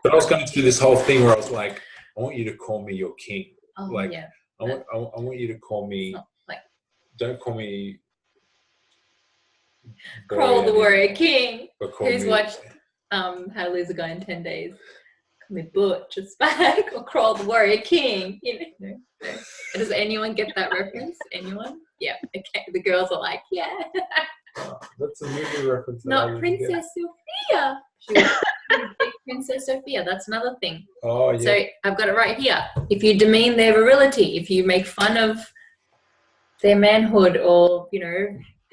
But I was going through this whole thing where I was like, I want you to call me your king. Oh, like, yeah. I want you to call me, don't call me Kroll the Warrior King. Who's me, watched How to Lose a Guy in 10 Days. Call me Butch or Spike or Kroll the Warrior King. You know? No. Does anyone get that reference? Anyone? Yeah. Okay. The girls are like, yeah. That's a movie reference. Not Princess Sophia. She was big Princess Sophia. That's another thing. Oh, yeah. So I've got it right here. If you demean their virility, if you make fun of their manhood or,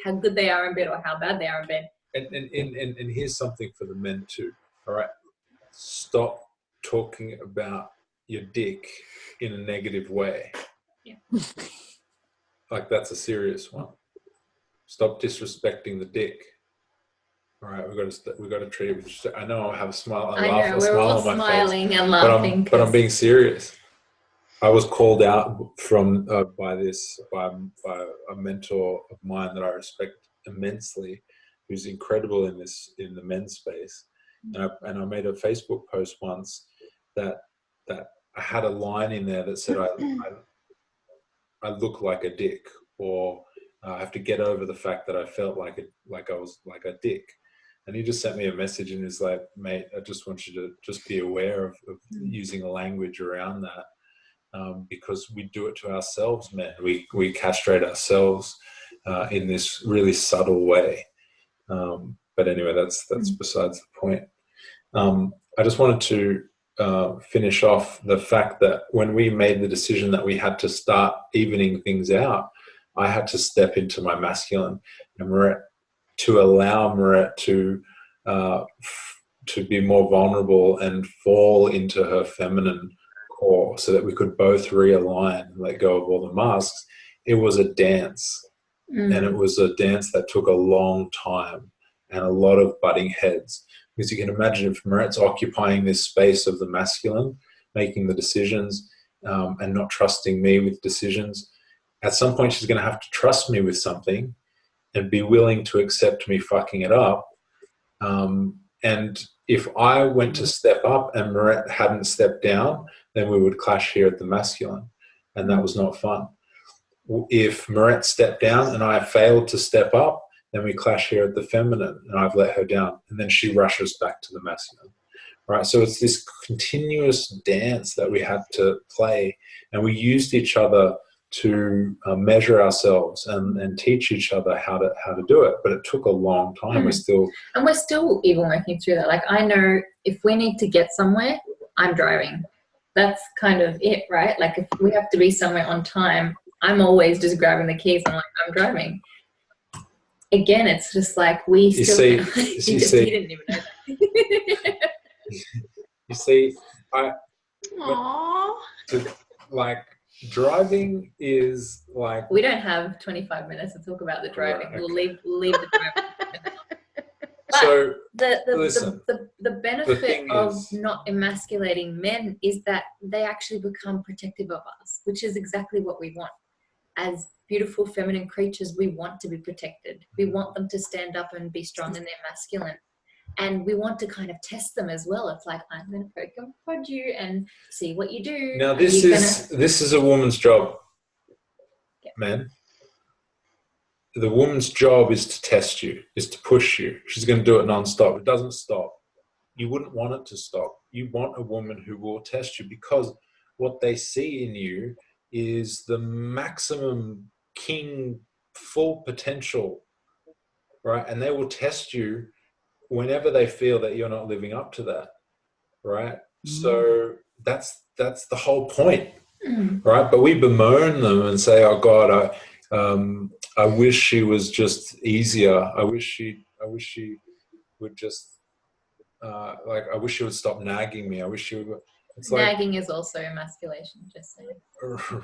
how good they are in bed or how bad they are in bed. And here's something for the men too. All right. Stop talking about your dick in a negative way. Yeah. Like, that's a serious one. Stop disrespecting the dick. All right, we got to treat it. I know I have a smile. I laugh. We're all smiling and laughing. But I'm being serious. I was called out from by a mentor of mine that I respect immensely, who's incredible in the men's space. And I made a Facebook post once that I had a line in there that said I look like a dick, or I have to get over the fact that I felt like I was like a dick. And he just sent me a message and he's like, mate, I just want you to just be aware of using a language around that. Because we do it to ourselves, man. We castrate ourselves in this really subtle way. But anyway, that's besides the point. I just wanted to finish off the fact that when we made the decision that we had to start evening things out, I had to step into my masculine and Marette, to allow Marette to be more vulnerable and fall into her feminine core so that we could both realign and let go of all the masks. It was a dance. And it was a dance that took a long time and a lot of butting heads. Because you can imagine if Marette's occupying this space of the masculine, making the decisions and not trusting me with decisions, at some point she's going to have to trust me with something and be willing to accept me fucking it up. And if I went to step up and Marette hadn't stepped down, then we would clash here at the masculine. And that was not fun. If Marette stepped down and I failed to step up, then we clash here at the feminine and I've let her down. And then she rushes back to the masculine. Right? So it's this continuous dance that we had to play. And we used each other to measure ourselves and teach each other how to do it. But it took a long time. We're still even working through that. Like, I know if we need to get somewhere, I'm driving. That's kind of it, right? Like, if we have to be somewhere on time, I'm always just grabbing the keys and I'm driving. Again, it's just like we you still. You didn't even know that. You see, Aww. Driving is like... We don't have 25 minutes to talk about the driving. Right, okay. We'll leave the driving. But so the benefit of is, not emasculating men is that they actually become protective of us, which is exactly what we want. As beautiful feminine creatures, we want to be protected. We want them to stand up and be strong in their masculine. And we want to kind of test them as well. It's like, I'm going to poke and prod you and see what you do. Now, this is a woman's job, man. The woman's job is to test you, is to push you. She's going to do it non-stop. It doesn't stop. You wouldn't want it to stop. You want a woman who will test you, because what they see in you is the maximum king full potential, right? And they will test you whenever they feel that you're not living up to that, right? So that's the whole point, right? But we bemoan them and say, oh God, I wish she was just easier. I wish she would just I wish she would stop nagging me. I wish she would. It's nagging is also emasculation, just saying.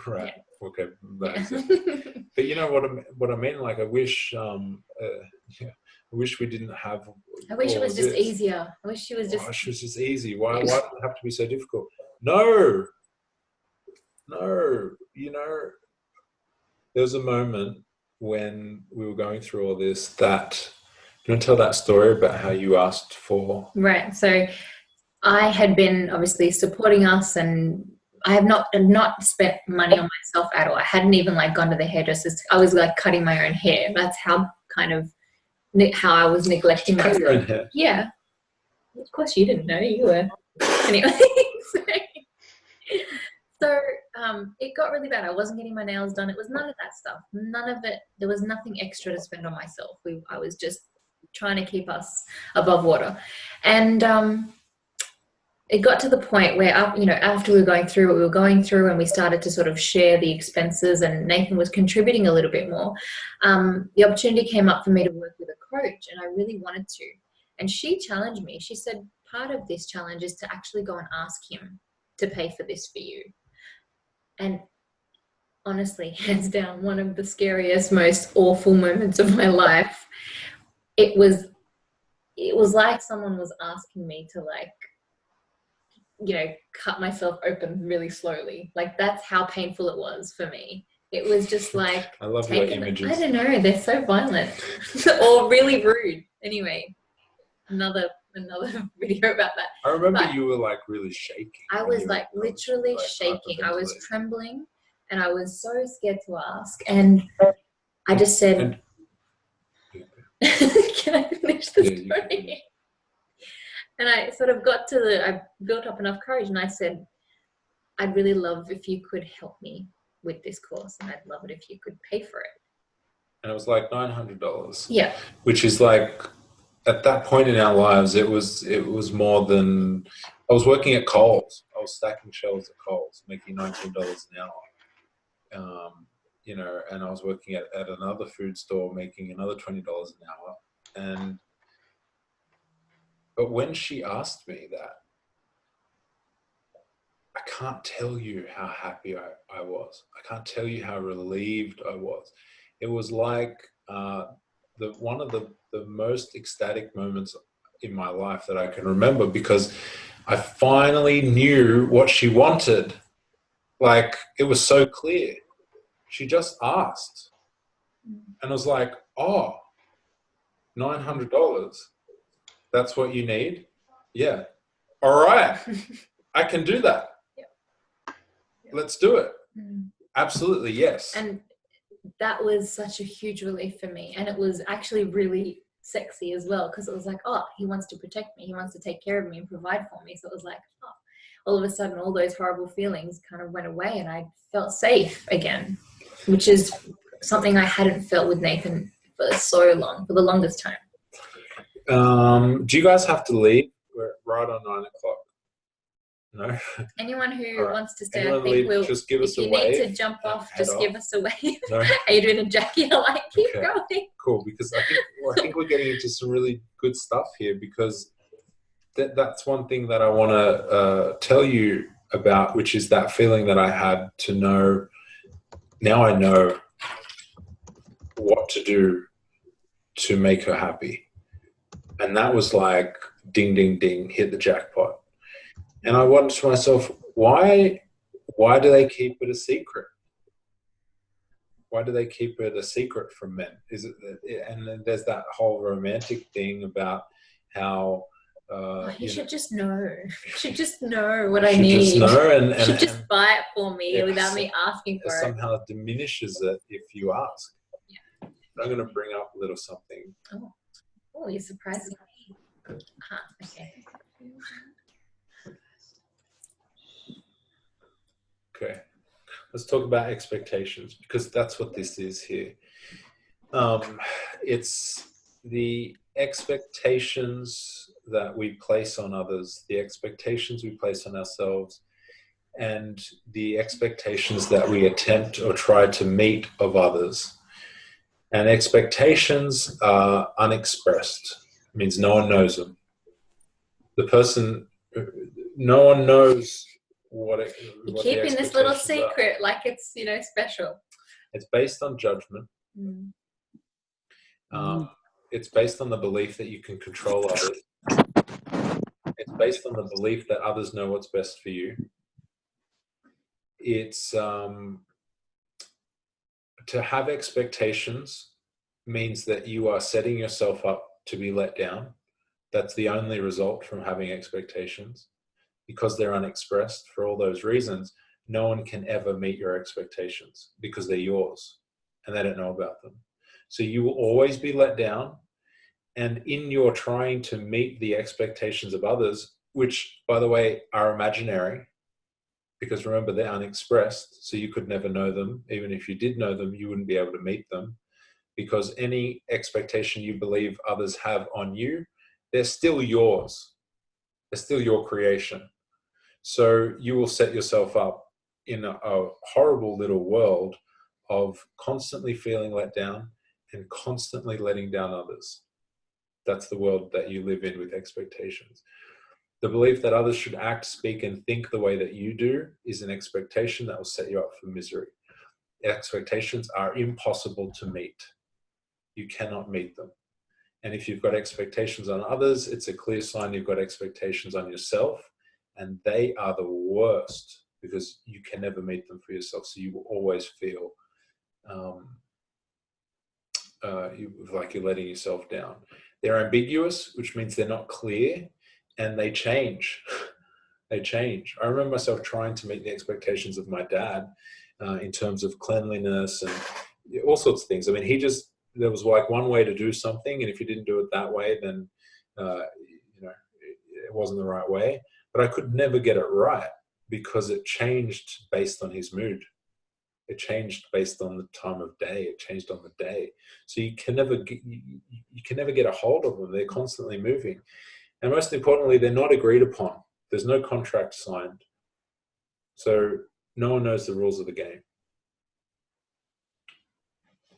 Right. Yeah. Okay. That's yeah. it. But you know what I mean? Like, I wish I wish we didn't have. I wish it was just easier. I wish she was just. I wish it was just easy. Why did it have to be so difficult? No. You know, there was a moment when we were going through all this that. Do you want to tell that story about how you asked for? Right. So I had been obviously supporting us, and I have not spent money on myself at all. I hadn't even like gone to the hairdressers. I was like cutting my own hair. That's how how I was neglecting myself. Cut your own hair? Yeah. Of course you didn't know. You were. Anyway. So it got really bad. I wasn't getting my nails done. It was none of that stuff. None of it. There was nothing extra to spend on myself. I was just trying to keep us above water. And it got to the point where, after we were going through what we were going through, and we started to sort of share the expenses, and Nathan was contributing a little bit more, the opportunity came up for me to work with a coach, and I really wanted to. And she challenged me. She said, part of this challenge is to actually go and ask him to pay for this for you. And honestly, hands down, one of the scariest, most awful moments of my life. It was like someone was asking me to cut myself open really slowly. Like, that's how painful it was for me. It was just like, I love your images. I don't know, they're so violent or really rude. Anyway, another video about that. I remember you were like really shaking. I was like literally shaking. I was trembling, and I was so scared to ask. And I just said, can I finish the story? And I sort of I built up enough courage, and I said, I'd really love if you could help me with this course, and I'd love it if you could pay for it. And it was like $900. Yeah. Which is like, at that point in our lives, it was more than. I was working at Coles. I was stacking shelves at Coles, making $19 an hour. And I was working at another food store, making another $20 an hour. But when she asked me that, I can't tell you how happy I was. I can't tell you how relieved I was. It was like one of the most ecstatic moments in my life that I can remember, because I finally knew what she wanted. Like, it was so clear. She just asked. And I was like, oh, $900. That's what you need? Yeah. All right. I can do that. Yeah. Let's do it. Absolutely, yes. And that was such a huge relief for me. And it was actually really sexy as well, because it was like, oh, he wants to protect me. He wants to take care of me and provide for me. So it was like, oh, all of a sudden, all those horrible feelings kind of went away, and I felt safe again, which is something I hadn't felt with Nathan for so long, for the longest time. Do you guys have to leave? We're right on 9 o'clock. No? Anyone who wants to stay, I think leave, we'll, just give us if a you wave need to jump off, just give us a wave. No? Adrian and Jackie are like, keep going. Cool, because I think we're getting into some really good stuff here, because that's one thing that I want to tell you about, which is that feeling that I had to know. Now I know what to do to make her happy. And that was like, ding, ding, ding, hit the jackpot. And I wondered to myself, why do they keep it a secret? Why do they keep it a secret from men? Is it, and then there's that whole romantic thing about how you should just know. You should just know what I should need. just know, and You should just buy it for me without me asking for it. Somehow diminishes it if you ask. Yeah. I'm going to bring up a little something. Oh, you're surprising me. Okay. Okay. Let's talk about expectations, because that's what this is here. It's the expectations that we place on others, the expectations we place on ourselves, and the expectations that we attempt or try to meet of others. And expectations are unexpressed. It means no one knows them. No one knows You're keeping this little secret like it's, special. It's based on judgment. It's based on the belief that you can control others. It's based on the belief that others know what's best for you. It's to have expectations means that you are setting yourself up to be let down. That's the only result from having expectations. Because they're unexpressed for all those reasons, no one can ever meet your expectations because they're yours and they don't know about them. So you will always be let down. And in your trying to meet the expectations of others, which, by the way, are imaginary, because remember, they're unexpressed, so you could never know them. Even if you did know them, you wouldn't be able to meet them, because any expectation you believe others have on you, they're still yours. They're still your creation. So you will set yourself up in a horrible little world of constantly feeling let down and constantly letting down others. That's the world that you live in with expectations. The belief that others should act, speak, and think the way that you do is an expectation that will set you up for misery. Expectations are impossible to meet. You cannot meet them. And if you've got expectations on others, it's a clear sign you've got expectations on yourself, and they are the worst because you can never meet them for yourself. So you will always feel like you're letting yourself down. They're ambiguous, which means they're not clear, and they change. They change. I remember myself trying to meet the expectations of my dad in terms of cleanliness and all sorts of things. I mean, there was like one way to do something, and if you didn't do it that way, then it wasn't the right way. But I could never get it right because it changed based on his mood. It changed based on the time of day. It changed on the day. So you can never get a hold of them. They're constantly moving. And most importantly, they're not agreed upon. There's no contract signed. So no one knows the rules of the game.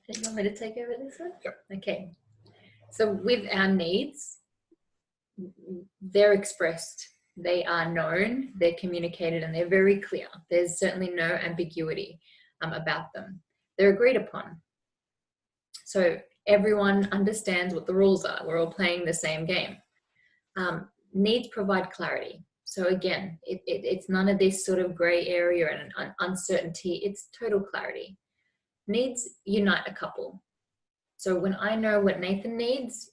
Do you want me to take over this one? Yep. Okay. So with our needs, they're expressed. They are known, they're communicated, and they're very clear. There's certainly no ambiguity about them. They're agreed upon. So everyone understands what the rules are. We're all playing the same game. Needs provide clarity. So again, it's none of this sort of gray area and uncertainty. It's total clarity. Needs unite a couple. So when I know what Nathan needs,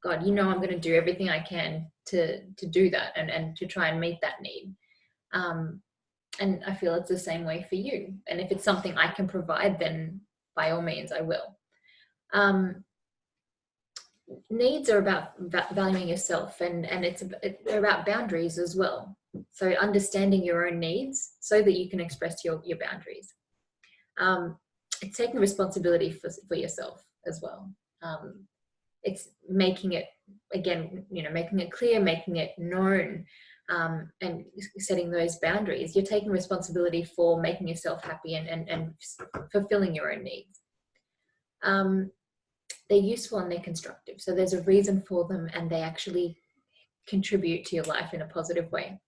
God, I'm going to do everything I can to do that and to try and meet that need. And I feel it's the same way for you. And if it's something I can provide, then by all means, I will. Needs are about valuing yourself, and they're about boundaries as well. So understanding your own needs so that you can express your boundaries. It's taking responsibility for yourself as well. It's making it, again, making it clear, making it known, and setting those boundaries. You're taking responsibility for making yourself happy and fulfilling your own needs. They're useful and they're constructive. So there's a reason for them, and they actually contribute to your life in a positive way.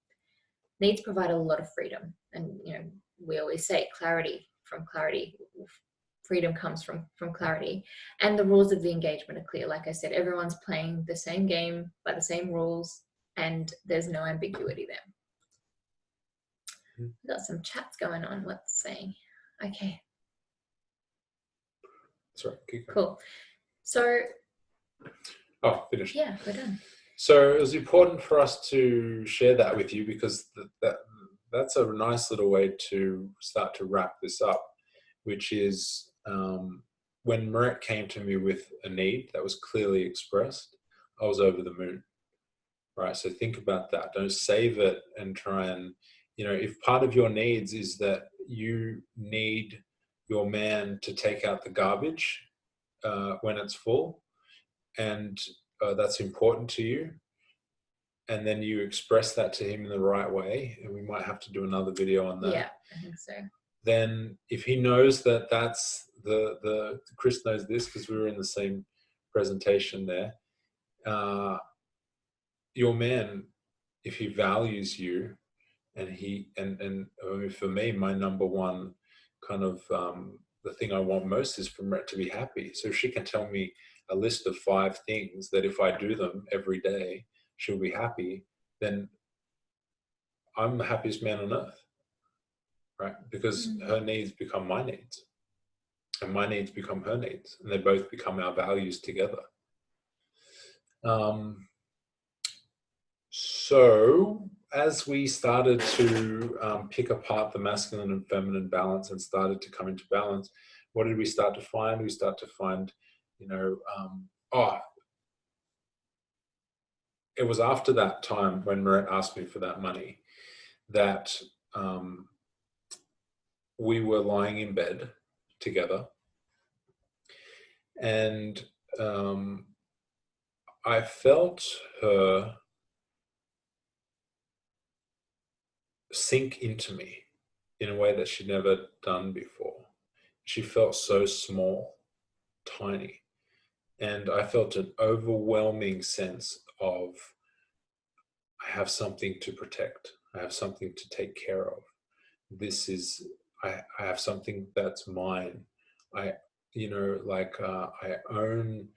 Needs provide a lot of freedom. And, we always say clarity. From clarity, freedom comes from clarity. And the rules of the engagement are clear. Like I said, everyone's playing the same game by the same rules, and there's no ambiguity there. We've got some chats going on. What's saying? Okay. Sorry, keep going. Cool. So, finished. Yeah, we're done. So it was important for us to share that with you, because that's a nice little way to start to wrap this up, which is when Maret came to me with a need that was clearly expressed, I was over the moon. Right. So think about that. Don't save it and try and, if part of your needs is that you need your man to take out the garbage when it's full, and that's important to you, and then you express that to him in the right way, and we might have to do another video on that. Yeah, I think so. Then if he knows that that's the Chris knows this because we were in the same presentation there, your man, if he values you, and I mean, for me, my number one kind of the thing I want most is for Rhett to be happy. So if she can tell me a list of 5 things that if I do them every day, she'll be happy, then I'm the happiest man on earth, right? Because her needs become my needs, and my needs become her needs, and they both become our values together. So as we started to pick apart the masculine and feminine balance and started to come into balance, what did we start to find? We start to find, it was after that time when Maret asked me for that money that we were lying in bed together, and I felt her sink into me in a way that she'd never done before. She felt so small, tiny, and I felt an overwhelming sense of, I have something to protect. I have something to take care of. This is, I have something that's mine. I own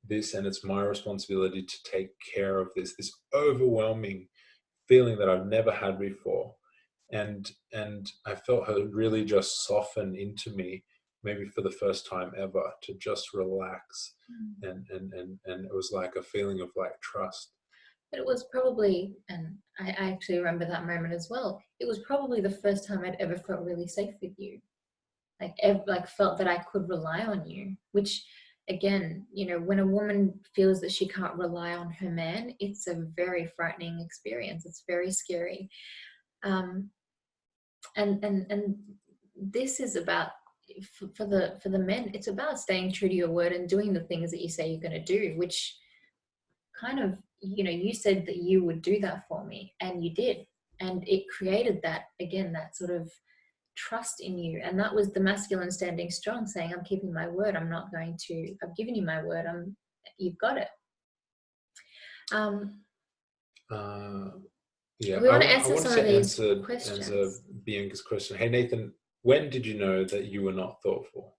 this, and it's my responsibility to take care of this overwhelming feeling that I've never had before. And I felt her really just soften into me, maybe for the first time ever, to just relax. And it was like a feeling of like trust. But it was probably, and I actually remember that moment as well, it was probably the first time I'd ever felt really safe with you. Like felt that I could rely on you, which again, when a woman feels that she can't rely on her man, it's a very frightening experience. It's very scary. And this is about, for the men, it's about staying true to your word and doing the things that you say you're going to do, which kind of, you said that you would do that for me, and you did, and it created that, again, that sort of trust in you. And that was the masculine standing strong, saying, I'm keeping my word. I've given you my word. You've got it. Yeah, we want to answer I want some to of these questions. questions. Answer Bianca's question. Hey Nathan, when did you know that you were not thoughtful?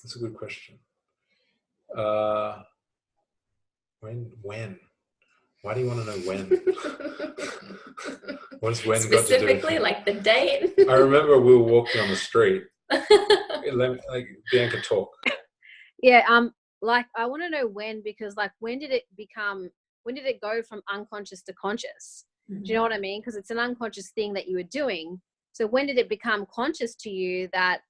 That's a good question. When? Why do you want to know when? What's when got to do with specifically, like the date? I remember we were walking on the street. Bianca, talk. Yeah, like I want to know when, because like when did it go from unconscious to conscious? Do you know what I mean? Because it's an unconscious thing that you were doing. So when did it become conscious to you that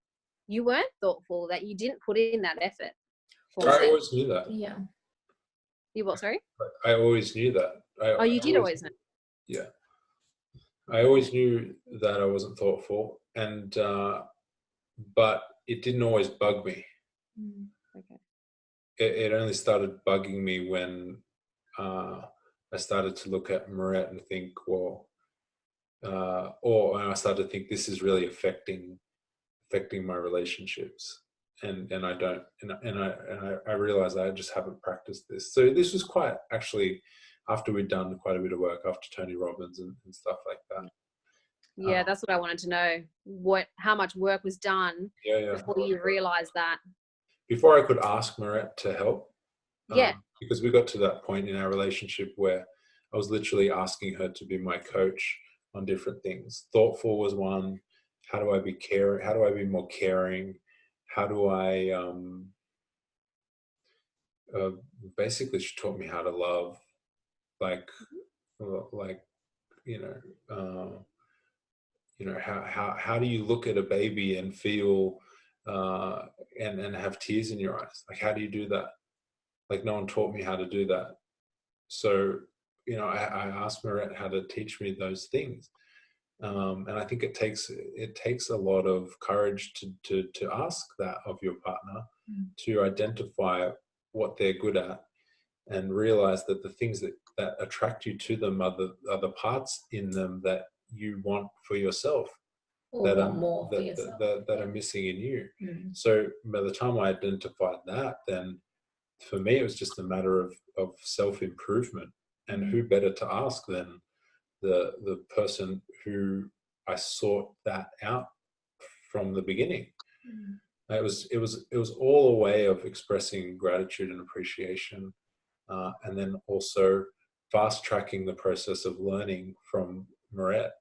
you weren't thoughtful, that you didn't put in that effort? I always knew that. Yeah. You what, sorry? I always knew that. You did always know? Yeah. I always knew that I wasn't thoughtful, and but it didn't always bug me. Okay. It only started bugging me when I started to look at Maret and think, well, or when I started to think this is really affecting my relationships, and I don't, and I realized I just haven't practiced this. So this was quite actually after we'd done quite a bit of work, after Tony Robbins and stuff like that. Yeah, that's what I wanted to know. How much work was done before you realized that? Before I could ask Maret to help. Yeah. Because we got to that point in our relationship where I was literally asking her to be my coach on different things. Thoughtful was one. How do I be more caring? how do I basically she taught me how to love, like you know, how do you look at a baby and feel and have tears in your eyes? Like, how do you do that? Like, no one taught me how to do that. So, I asked Marette how to teach me those things. And I think it takes a lot of courage to ask that of your partner, to identify what they're good at, and realize that the things that attract you to them are the parts in them that you want for yourself, that are missing in you. So by the time I identified that, then for me it was just a matter of self-improvement, and who better to ask than the person who I sought that out from the beginning. It was all a way of expressing gratitude and appreciation, and then also fast tracking the process of learning from Marette,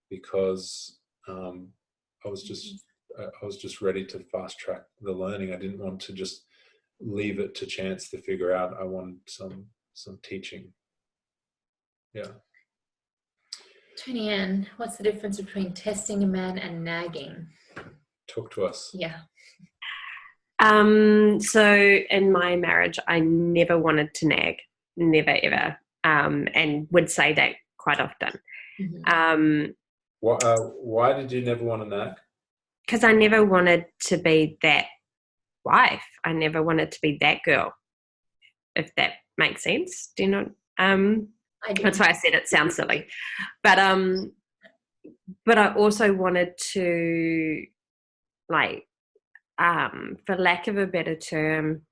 because I was just ready to fast track the learning. I didn't want to just leave it to chance to figure out. I wanted some teaching. Yeah. Tony Ann, what's the difference between testing a man and nagging? Talk to us. Yeah. So in my marriage, I never wanted to nag, never ever, and would say that quite often. Why did you never want to nag? Because I never wanted to be that wife. I never wanted to be that girl, if that makes sense. Do you know? I do. That's why I said it sounds silly. But I also wanted to, like, for lack of a better term,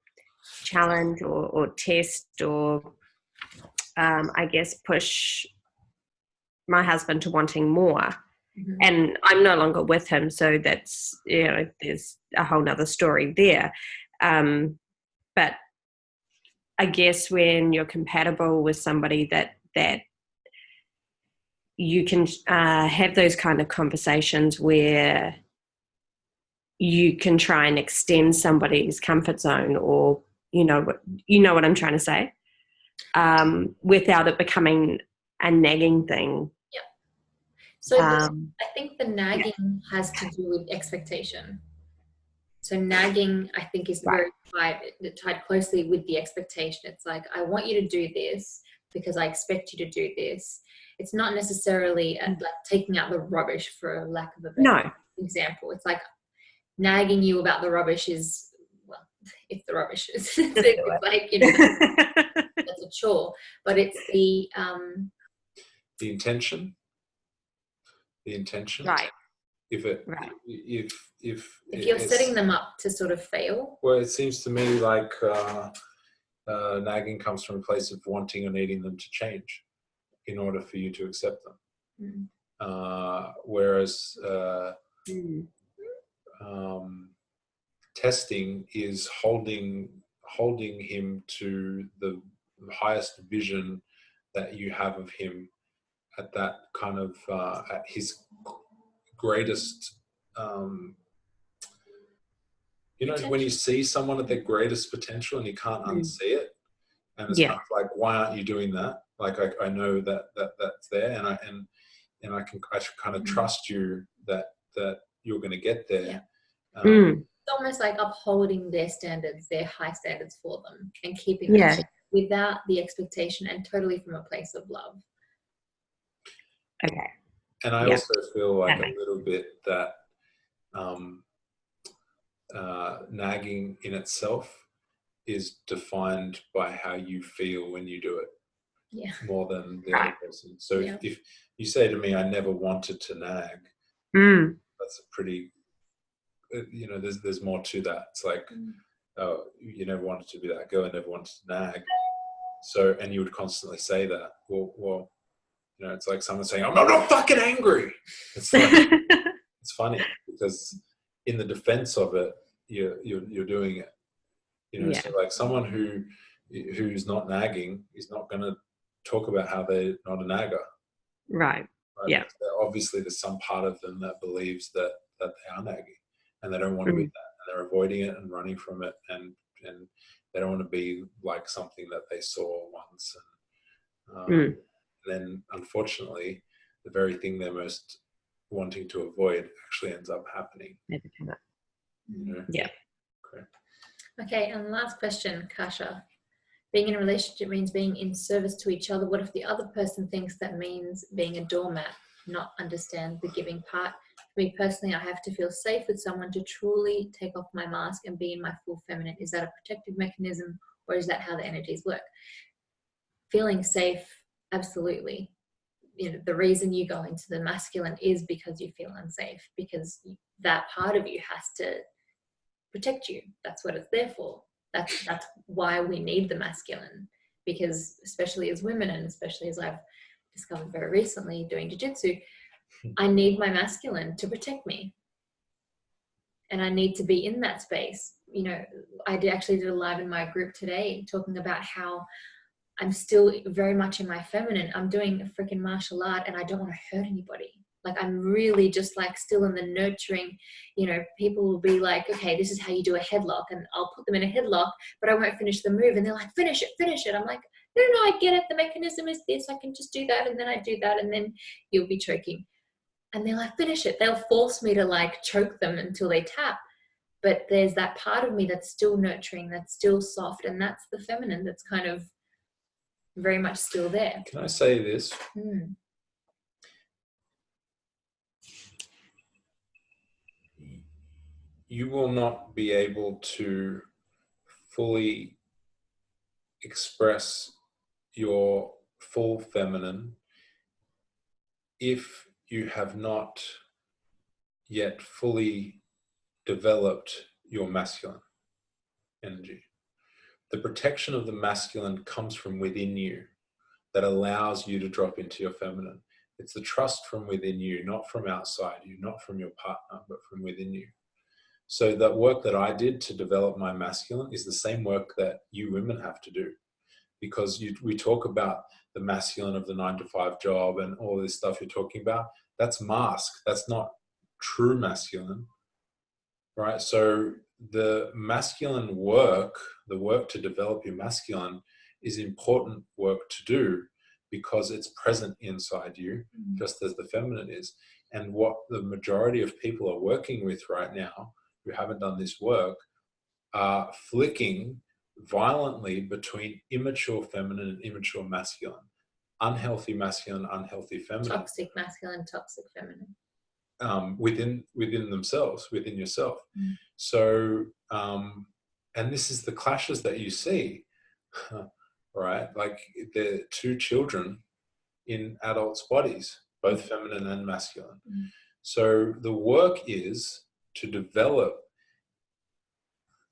challenge or test or I guess push my husband to wanting more. And I'm no longer with him, so that's, there's a whole nother story there. But I guess when you're compatible with somebody that you can have those kind of conversations where you can try and extend somebody's comfort zone, or you know what I'm trying to say, without it becoming a nagging thing. Yeah. So I think the nagging has to do with expectation. So nagging, I think, is very tied closely with the expectation. It's like, I want you to do this because I expect you to do this. It's not necessarily like taking out the rubbish, for lack of a better example. It's like nagging you about the rubbish is, well, if the rubbish is, it's like, that's a chore. But it's the intention. Right. If you're setting them up to sort of fail. Well, it seems to me like nagging comes from a place of wanting or needing them to change in order for you to accept them. Whereas testing is holding him to the highest vision that you have of him at that kind of at his greatest, when you see someone at their greatest potential and you can't unsee it, and it's kind of like, why aren't you doing that? Like, I know that's there, and I should kind of trust you that you're going to get there. It's almost like upholding their standards, their high standards for them, and keeping them without the expectation, and totally from a place of love. Okay. And I also feel like a little bit that nagging in itself is defined by how you feel when you do it, more than the other person. So if you say to me, I never wanted to nag, that's a pretty, there's more to that. It's like, oh, you never wanted to be that girl, I never wanted to nag. So, and you would constantly say that. Well, it's like someone saying, I'm not fucking angry. It's like, it's funny, because in the defense of it, you're doing it. So like someone who's not nagging is not going to talk about how they're not a nagger. Right. Yeah. Obviously, there's some part of them that believes that they are nagging, and they don't want to be that, and they're avoiding it and running from it, and they don't want to be like something that they saw once. And then, unfortunately, the very thing they're most wanting to avoid actually ends up happening. Never do that. You know? Yeah. Okay, and last question, Kasha. Being in a relationship means being in service to each other. What if the other person thinks that means being a doormat, not understand the giving part? For me personally, I have to feel safe with someone to truly take off my mask and be in my full feminine. Is that a protective mechanism, or is that how the energies work? Feeling safe, absolutely. You know, the reason you go into the masculine is because you feel unsafe, because that part of you has to protect you. That's what it's there for. That's why we need the masculine, because especially as women, and especially as I've discovered very recently doing jiu-jitsu, I need my masculine to protect me, and I need to be in that space. You know, I actually did a live in my group today talking about how I'm still very much in my feminine. I'm doing a freaking martial art and I don't want to hurt anybody. Like, I'm really just like still in the nurturing. You know, people will be like, okay, this is how you do a headlock, and I'll put them in a headlock, but I won't finish the move. And they're like, finish it. I'm like, no, I get it. The mechanism is this. I can just do that. And then I do that. And then you'll be choking. And they're like, finish it. They'll force me to like choke them until they tap. But there's that part of me that's still nurturing, that's still soft. And that's the feminine that's kind of very much still there. Can I say this? You will not be able to fully express your full feminine if you have not yet fully developed your masculine energy. The protection of the masculine comes from within you that allows you to drop into your feminine. It's the trust from within you, not from outside you, not from your partner, but from within you. So that work that I did to develop my masculine is the same work that you women have to do. Because we talk about the masculine of the 9-to-5 job and all this stuff you're talking about. That's mask. That's not true masculine, right? So the masculine work, the work to develop your masculine, is important work to do because it's present inside you, just as the feminine is. And what the majority of people are working with right now who haven't done this work are flicking violently between immature feminine and immature masculine, unhealthy masculine, unhealthy feminine, toxic masculine, toxic feminine, within themselves, within yourself. So and this is the clashes that you see, right? Like the two children in adults' bodies, both feminine and masculine. So the work is to develop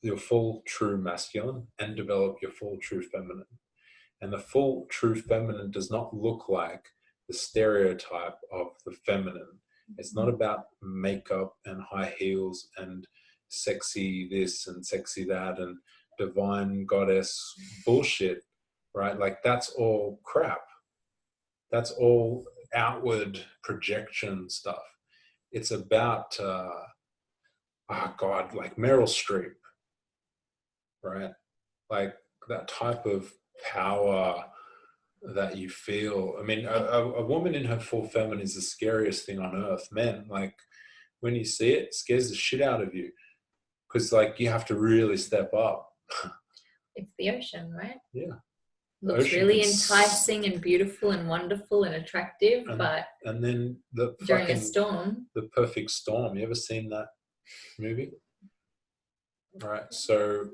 your full true masculine and develop your full true feminine. And the full true feminine does not look like the stereotype of the feminine. It's not about makeup and high heels and sexy this and sexy that and divine goddess bullshit, right? Like that's all crap. That's all outward projection stuff. It's about, like Meryl Streep, right? Like that type of power that you feel. I mean, a woman in her full feminine is the scariest thing on earth. Men, like when you see it, it scares the shit out of you because like you have to really step up. It's the ocean, right? Yeah. Looks really enticing and beautiful and wonderful and attractive, but and then during a storm, the perfect storm. You ever seen that movie? Right. So,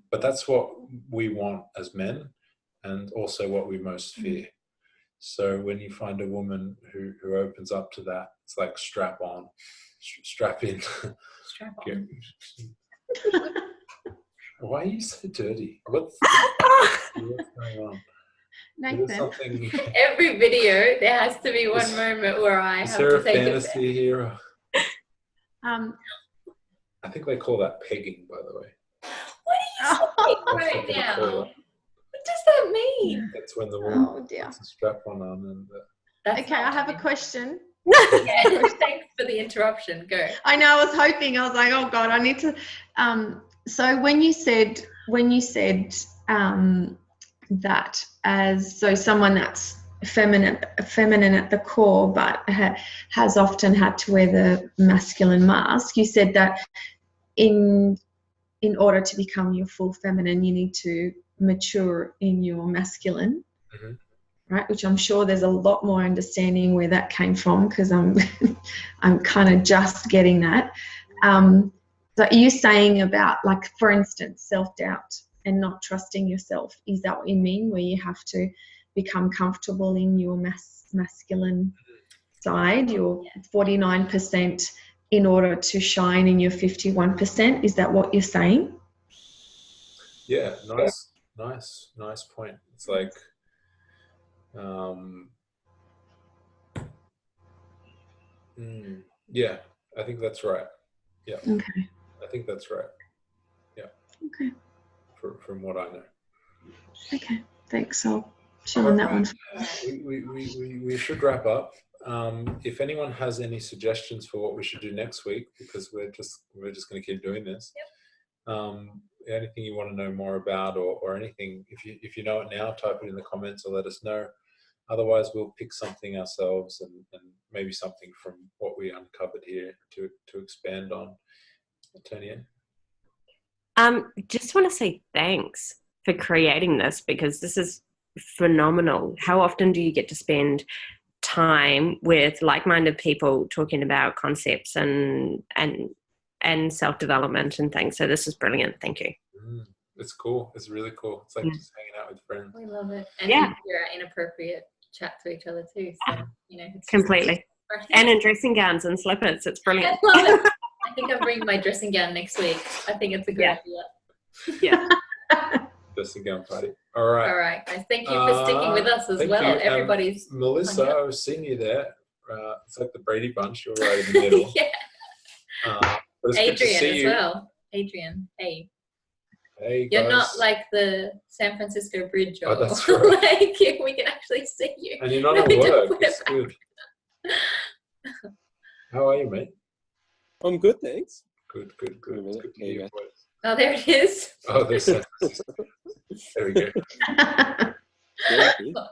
but that's what we want as men, and also what we most fear. So when you find a woman who opens up to that, it's like strap on, strap in. Strap on. Why are you so dirty? What's going on? Nathan. Every video, there has to be one moment where I have to take it. Is there a fantasy here? I think they call that pegging, by the way. What are you saying right now? What does that mean? That's when the woman Oh dear. puts a strap on and. Okay, I have a question. Yeah, thanks for the interruption. Go. I know. I was hoping. I was like, oh God, I need to. So when you said that as someone that's feminine at the core, but has often had to wear the masculine mask, you said that in order to become your full feminine, you need to mature in your masculine. Mm-hmm. Right, which I'm sure there's a lot more understanding where that came from, because I'm I'm kind of just getting that. So are you saying about, like, for instance, self-doubt and not trusting yourself? Is that what you mean, where you have to become comfortable in your masculine side, your 49%, in order to shine in your 51%? Is that what you're saying? Yeah, nice point. It's like, yeah, I think that's right. Yeah. Okay. I think that's right. Yeah. Okay. From what I know. Okay. Thanks. I'll chill on that one. We should wrap up. If anyone has any suggestions for what we should do next week, because we're just going to keep doing this. Yep. Anything you want to know more about, or anything, if you know it now, type it in the comments or let us know. Otherwise, we'll pick something ourselves and maybe something from what we uncovered here to expand on. Tanya? Just want to say thanks for creating this, because this is phenomenal. How often do you get to spend time with like-minded people talking about concepts and self-development and things? So this is brilliant. Thank you. It's cool. It's really cool. It's like just hanging out with friends. We love it. And you're inappropriate chat to each other too. So, it's completely. And in dressing gowns and slippers. It's brilliant. I love it. I think I'm bringing my dressing gown next week. I think it's a good idea. Yeah. Dressing gown party. All right, guys. Thank you for sticking with us as well. Everybody's Melissa, I've seen you there. It's like the Brady Bunch. You're right in the middle. Yeah. But it's Adrian good to see as you. well. Adrian, hey. Hey, You're guys. not like the San Francisco Bridge, or that's right. like we can actually see you. And you're not at work. It's good. How are you, mate? I'm good, thanks. Good. It's good to hear your voice. Oh, there it is. Oh, there's San Francisco. There we go.